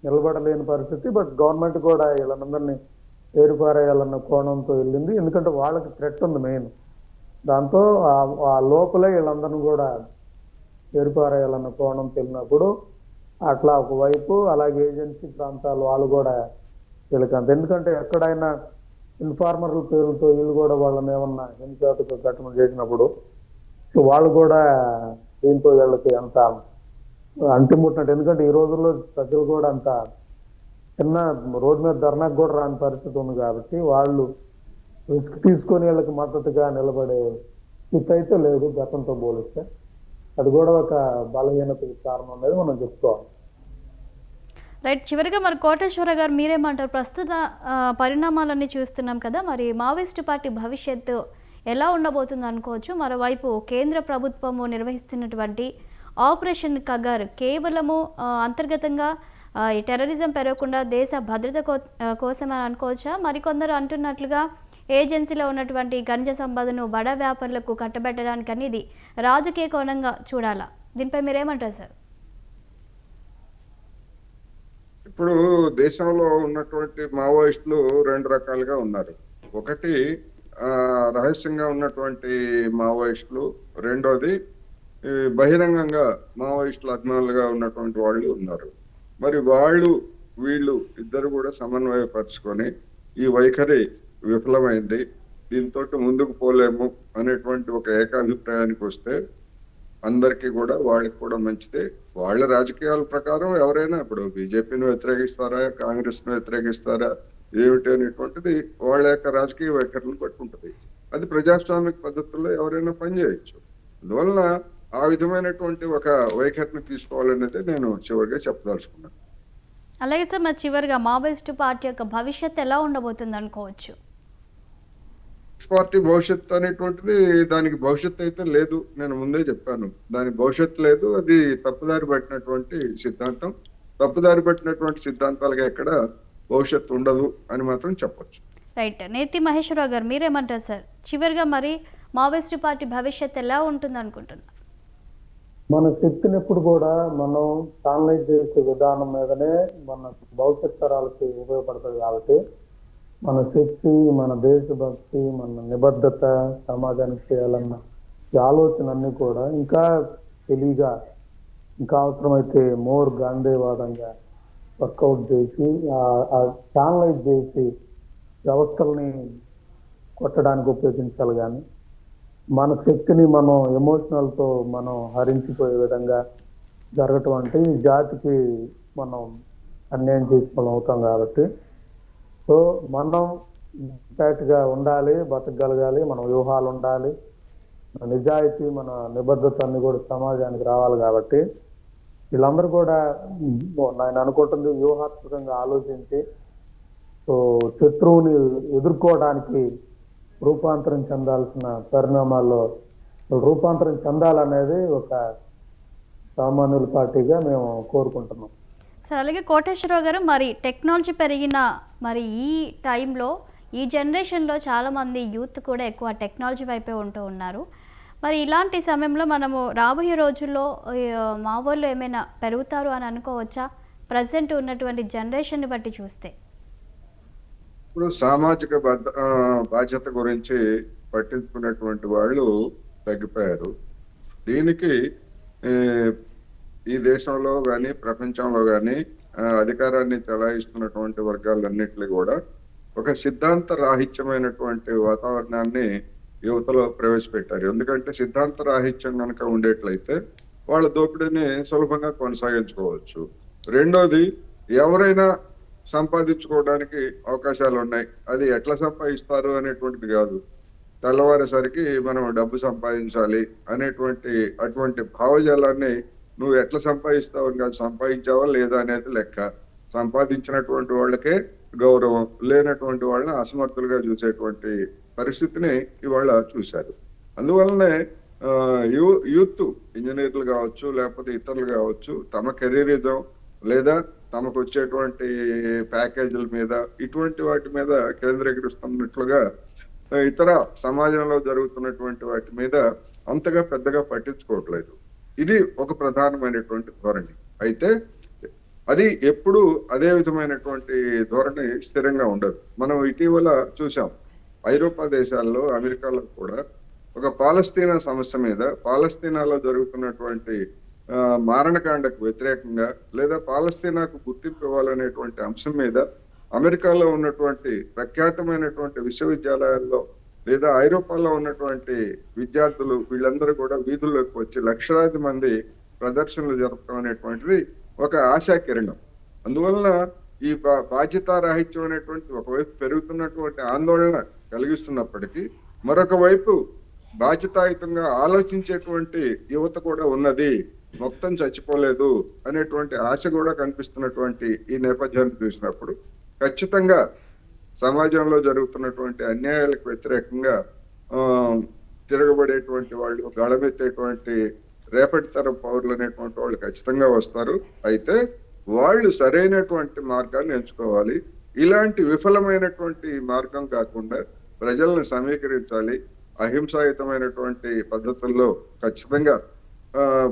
నిలబడలేని పరిస్థితి. బట్ గవర్నమెంట్ కూడా వీళ్ళందరినీ ఏరుపారేయాలన్న కోణంతో వెళ్ళింది, ఎందుకంటే వాళ్ళకి థ్రెట్ ఉంది మెయిన్. దాంతో ఆ లోపలే వీళ్ళందరినీ కూడా ఏరుపారేయాలన్న కోణంతో వెళ్ళినప్పుడు అట్లా ఒకవైపు అలాగే ఏజెన్సీ ప్రాంతాలు వాళ్ళు కూడా వీళ్ళకి అంత, ఎందుకంటే ఎక్కడైనా ఇన్ఫార్మర్ల పేరుతో వీళ్ళు కూడా వాళ్ళని ఏమన్నా హింసాత్మక ఘటన చేసినప్పుడు వాళ్ళు కూడా దీంతో వీళ్ళకి అంత అంటిముట్టినట్టు. ఎందుకంటే ఈ రోజుల్లో ప్రజలు కూడా అంత చిన్న రోడ్డు మీద ధర్నాకు కూడా రాని పరిస్థితి ఉంది కాబట్టి వాళ్ళు రిస్క్ తీసుకొని వీళ్ళకి మద్దతుగా నిలబడే స్థితి అయితే లేదు గతంతో పోలిస్తే. అది కూడా ఒక బలహీనతకి కారణం అనేది మనం చెప్పుకోవాలి. రైట్. చివరిగా మరి కోటేశ్వర గారు మీరేమంటారు? ప్రస్తుత పరిణామాలన్నీ చూస్తున్నాం కదా, మరి మావోయిస్టు పార్టీ భవిష్యత్తు ఎలా ఉండబోతుంది అనుకోవచ్చు? మరోవైపు కేంద్ర ప్రభుత్వము నిర్వహిస్తున్నటువంటి ఆపరేషన్ కగర్ కేవలము అంతర్గతంగా ఈ టెర్రరిజం పెరగకుండా దేశ భద్రత కోసమని అనుకోవచ్చా? మరికొందరు అంటున్నట్లుగా ఏజెన్సీలో ఉన్నటువంటి ఖనిజ సంపదను బడా వ్యాపారులకు కట్టబెట్టడానికి అనేది రాజకీయ కోణంగా చూడాలా? దీనిపై మీరేమంటారు సార్? ఇప్పుడు దేశంలో ఉన్నటువంటి మావోయిస్టులు 2 రకాలుగా ఉన్నారు. ఒకటి రహస్యంగా ఉన్నటువంటి మావోయిస్టులు, రెండోది బహిరంగంగా మావోయిస్టుల అభిమానులుగా ఉన్నటువంటి వాళ్ళు ఉన్నారు. మరి వీళ్ళు ఇద్దరు కూడా సమన్వయపరుచుకొని ఈ వైఖరి విఫలమైంది, దీంతో ముందుకు పోలేము అనేటువంటి ఒక ఏకాభిప్రాయానికి వస్తే అందరికీ కూడా వాళ్ళకి కూడా మంచిదే. వాళ్ళ రాజకీయాల ప్రకారం ఎవరైనా ఇప్పుడు బీజేపీని వ్యతిరేకిస్తారా, కాంగ్రెస్ను వ్యతిరేకిస్తారా ఏమిటి అనేటువంటిది వాళ్ళ యొక్క రాజకీయ వైఖరిని బట్టి ఉంటుంది. అది ప్రజాస్వామిక పద్ధతుల్లో ఎవరైనా పనిచేయచ్చు. అందువలన ఆ విధమైనటువంటి ఒక వైఖరిని తీసుకోవాలనేది నేను చివరిగా చెప్పదలుచుకున్నాను. అలాగే సార్, మరి చివరిగా మావోయిస్టు పార్టీ యొక్క భవిష్యత్తు ఎలా ఉండబోతుంది అనుకోవచ్చు? పార్టీ భవిష్యత్తు అనేటువంటిది దానికి భవిష్యత్తు అయితే లేదు, నేను ముందే చెప్పాను. దాని భవిష్యత్తు లేదు, అది తప్పుదారి పట్టినటువంటి సిద్ధాంతం. తప్పుదారి పట్టినటువంటి సిద్ధాంతాలుగా ఎక్కడ భవిష్యత్తు ఉండదు అని మాత్రం చెప్పొచ్చు. రైట్. నేతి మహేశ్వరరావు గారు మీరేమంటారు సార్? చివరిగా మరి మావోయిస్టు పార్టీ భవిష్యత్తు ఎలా ఉంటుంది అనుకుంటున్నారు? మన శక్తిని ఎప్పుడు కూడా మనం ఛానలైజ్ చేసే విధానం మీదనే మన భవిష్యత్ తరాలకి ఉపయోగపడుతుంది. కాబట్టి మన శక్తి, మన దేశభక్తి, మన నిబద్ధత, సమాజానికి చేయాలన్న ఈ ఆలోచన అన్ని కూడా ఇంకా తెలివిగా ఇంకా అవసరమైతే మోర్ గాంధీవాదంగా వర్కౌట్ చేసి ఛానలైజ్ చేసి వ్యవస్థల్ని కొట్టడానికి ఉపయోగించాలి. కానీ మన శక్తిని మనం ఎమోషనల్తో మనం హరించిపోయే విధంగా జరగటం అంటే ఈ జాతికి మనం అన్యాయం చేసుకోవడం అవుతాం. కాబట్టి సో మనం ఇంపాక్ట్గా ఉండాలి, బతకగలగాలి, మన వ్యూహాలు ఉండాలి, మన నిజాయితీ, మన నిబద్ధత అన్ని కూడా సమాజానికి రావాలి. కాబట్టి వీళ్ళందరూ కూడా నేను అనుకుంటుంది వ్యూహాత్మకంగా ఆలోచించి సో శత్రువుని ఎదుర్కోవడానికి రూపాంతరం చెందాల్సిన పరిణామాల్లో రూపాంతరం చెందాలనేది ఒక సామాన్యుల పార్టీగా మేము కోరుకుంటున్నాం. సార్, అలాగే కోటేశ్వరరావు గారు, మరి టెక్నాలజీ పెరిగిన మరి ఈ టైంలో ఈ జనరేషన్లో చాలామంది యూత్ కూడా ఎక్కువ టెక్నాలజీ వైపే ఉంటూ ఉన్నారు. మరి ఇలాంటి సమయంలో మనము రాబోయే రోజుల్లో మా వాళ్ళు ఏమైనా పెరుగుతారు అని అనుకోవచ్చా ప్రజెంట్ ఉన్నటువంటి జనరేషన్ని బట్టి చూస్తే? ఇప్పుడు సామాజిక బాధ్యత గురించి పట్టించుకున్నటువంటి వాళ్ళు తగ్గిపోయారు. దీనికి ఈ దేశంలో కానీ ప్రపంచంలో కానీ అధికారాన్ని చలాయిస్తున్నటువంటి వర్గాలన్నింటినీ కూడా ఒక సిద్ధాంత రాహిత్యమైనటువంటి వాతావరణాన్ని యువతలో ప్రవేశపెట్టారు. ఎందుకంటే సిద్ధాంత రాహిత్యం కనుక ఉండేట్లయితే వాళ్ళ దోపిడీని సులభంగా కొనసాగించుకోవచ్చు. రెండోది, ఎవరైనా సంపాదించుకోవడానికి అవకాశాలు ఉన్నాయి. అది ఎట్లా సంపాదిస్తారు అనేటువంటిది కాదు. తెల్లవారేసరికి మనం డబ్బు సంపాదించాలి అటువంటి భావజాలాన్ని నువ్వు ఎట్లా సంపాదిస్తావు అని కాదు, సంపాదించావా లేదా అనేది లెక్క. సంపాదించినటువంటి వాళ్ళకే గౌరవం, లేనటువంటి వాళ్ళని అసమర్థులుగా చూసేటువంటి పరిస్థితిని ఇవాళ చూశారు. అందువల్లనే యూత్ ఇంజనీర్లు కావచ్చు, లేకపోతే ఇతరులు కావచ్చు, తమ కెరీరిజం లేదా తమకు వచ్చేటువంటి ప్యాకేజీల మీద ఇటువంటి వాటి మీద కేంద్రీకరిస్తున్నట్లుగా ఇతర సమాజంలో జరుగుతున్నటువంటి వాటి మీద అంతగా పెద్దగా పట్టించుకోవట్లేదు. ఇది ఒక ప్రధానమైనటువంటి ధోరణి. అయితే అది ఎప్పుడు అదే విధమైనటువంటి ధోరణి స్థిరంగా ఉండదు. మనం ఇటీవల చూసాం, ఐరోపా దేశాల్లో, అమెరికాలో కూడా ఒక పాలస్తీనా సమస్య మీద, పాలస్తీనాలో జరుగుతున్నటువంటి మారణకాండకు వ్యతిరేకంగా లేదా పాలస్తీనాకు గుర్తింపు ఇవ్వాలనేటువంటి అంశం మీద అమెరికాలో ఉన్నటువంటి ప్రఖ్యాతమైనటువంటి విశ్వవిద్యాలయాల్లో లేదా ఐరోపాలో ఉన్నటువంటి విద్యార్థులు వీళ్ళందరూ కూడా వీధుల్లోకి వచ్చి లక్షలాది మంది ప్రదర్శనలు జరపడం అనేటువంటిది ఒక ఆశా కిరణం. అందువలన ఈ బాధ్యతారాహిత్యం అనేటువంటి ఒకవైపు పెరుగుతున్నటువంటి ఆందోళన కలిగిస్తున్నప్పటికీ మరొక వైపు బాధ్యతాయుతంగా ఆలోచించేటువంటి యువత కూడా ఉన్నది, మొత్తం చచ్చిపోలేదు అనేటువంటి ఆశ కూడా కనిపిస్తున్నటువంటి ఈ నేపథ్యాన్ని చూసినప్పుడు ఖచ్చితంగా సమాజంలో జరుగుతున్నటువంటి అన్యాయాలకు వ్యతిరేకంగా తిరగబడేటువంటి వాళ్ళు, గళమెత్తేటువంటి రేపటి తరం పౌరులు అనేటువంటి వాళ్ళు ఖచ్చితంగా వస్తారు. అయితే వాళ్ళు సరైనటువంటి మార్గాన్ని ఎంచుకోవాలి. ఇలాంటి విఫలమైనటువంటి మార్గం కాకుండా ప్రజలను సమీకరించాలి. అహింసాయుతమైనటువంటి పద్ధతుల్లో ఖచ్చితంగా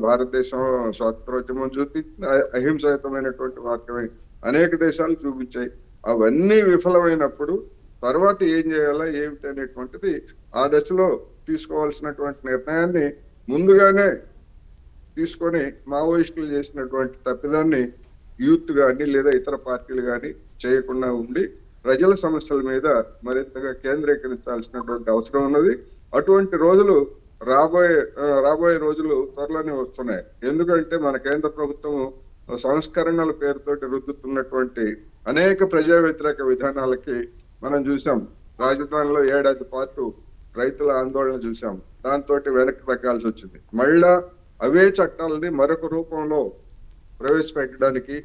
భారతదేశం స్వాతంత్రోద్యమం చూపించిన అహింసాయుతమైనటువంటి మార్గమే అనేక దేశాలు చూపించాయి. అవన్నీ విఫలమైనప్పుడు తర్వాత ఏం చేయాలా ఏమిటి అనేటువంటిది ఆ దశలో తీసుకోవాల్సినటువంటి నిర్ణయాన్ని ముందుగానే తీసుకొని మావోయిస్టులు చేసినటువంటి తప్పిదాన్ని యూత్ కానీ లేదా ఇతర పార్టీలు కానీ చేయకుండా ఉండి ప్రజల సమస్యల మీద మరింతగా కేంద్రీకరించాల్సినటువంటి అవసరం ఉన్నది. అటువంటి రోజులు రాబోయే రోజులు త్వరలోనే వస్తున్నాయి. ఎందుకంటే మన కేంద్ర ప్రభుత్వం సంస్కరణల పేరుతోటి రుద్దుతున్నటువంటి అనేక ప్రజా వ్యతిరేక విధానాలకి మనం చూసాం. రాజధానిలో ఏడాది పాటు రైతుల ఆందోళన చూసాం, దాంతో వెనక్కి తగ్గాల్సి వచ్చింది. మళ్ళా అవే చట్టాలని మరొక రూపంలో ప్రవేశపెట్టడానికి,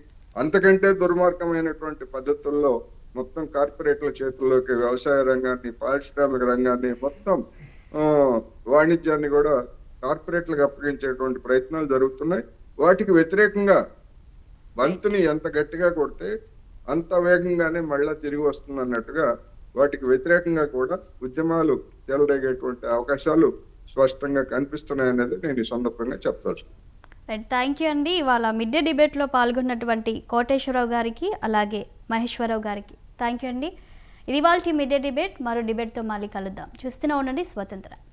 అంతకంటే దుర్మార్గమైనటువంటి పద్ధతుల్లో మొత్తం కార్పొరేట్ల చేతుల్లోకి వ్యవసాయ రంగాన్ని, పారిశ్రామిక రంగాన్ని, మొత్తం వాణిజ్యాన్ని కూడా కార్పొరేట్లకు అప్పగించేటువంటి ప్రయత్నాలు జరుగుతున్నాయి. వాటికి వ్యతిరేకంగా బంతిని ఎంత గట్టిగా కొడితే అంత వేగంగానే మళ్ళా తిరిగి వస్తుంది అన్నట్టుగా వాటికి వ్యతిరేకంగా కూడా ఉద్యమాలు చెలరేగేటువంటి అవకాశాలు స్పష్టంగా కనిపిస్తున్నాయనేది నేను ఈ సందర్భంగా చెప్పదలుచుకున్నాను. రైట్, థ్యాంక్ యూ అండి. ఇవాళ మిడ్ డే డిబేట్లో పాల్గొన్నటువంటి కోటేశ్వరరావు గారికి అలాగే మహేశ్వరరావు గారికి థ్యాంక్ యూ అండి. ఇది ఇవాల్టి మిడ్ డే డిబేట్. మరో డిబేట్తో మళ్ళీ కలుద్దాం. చూస్తూనే ఉండండి స్వతంత్ర.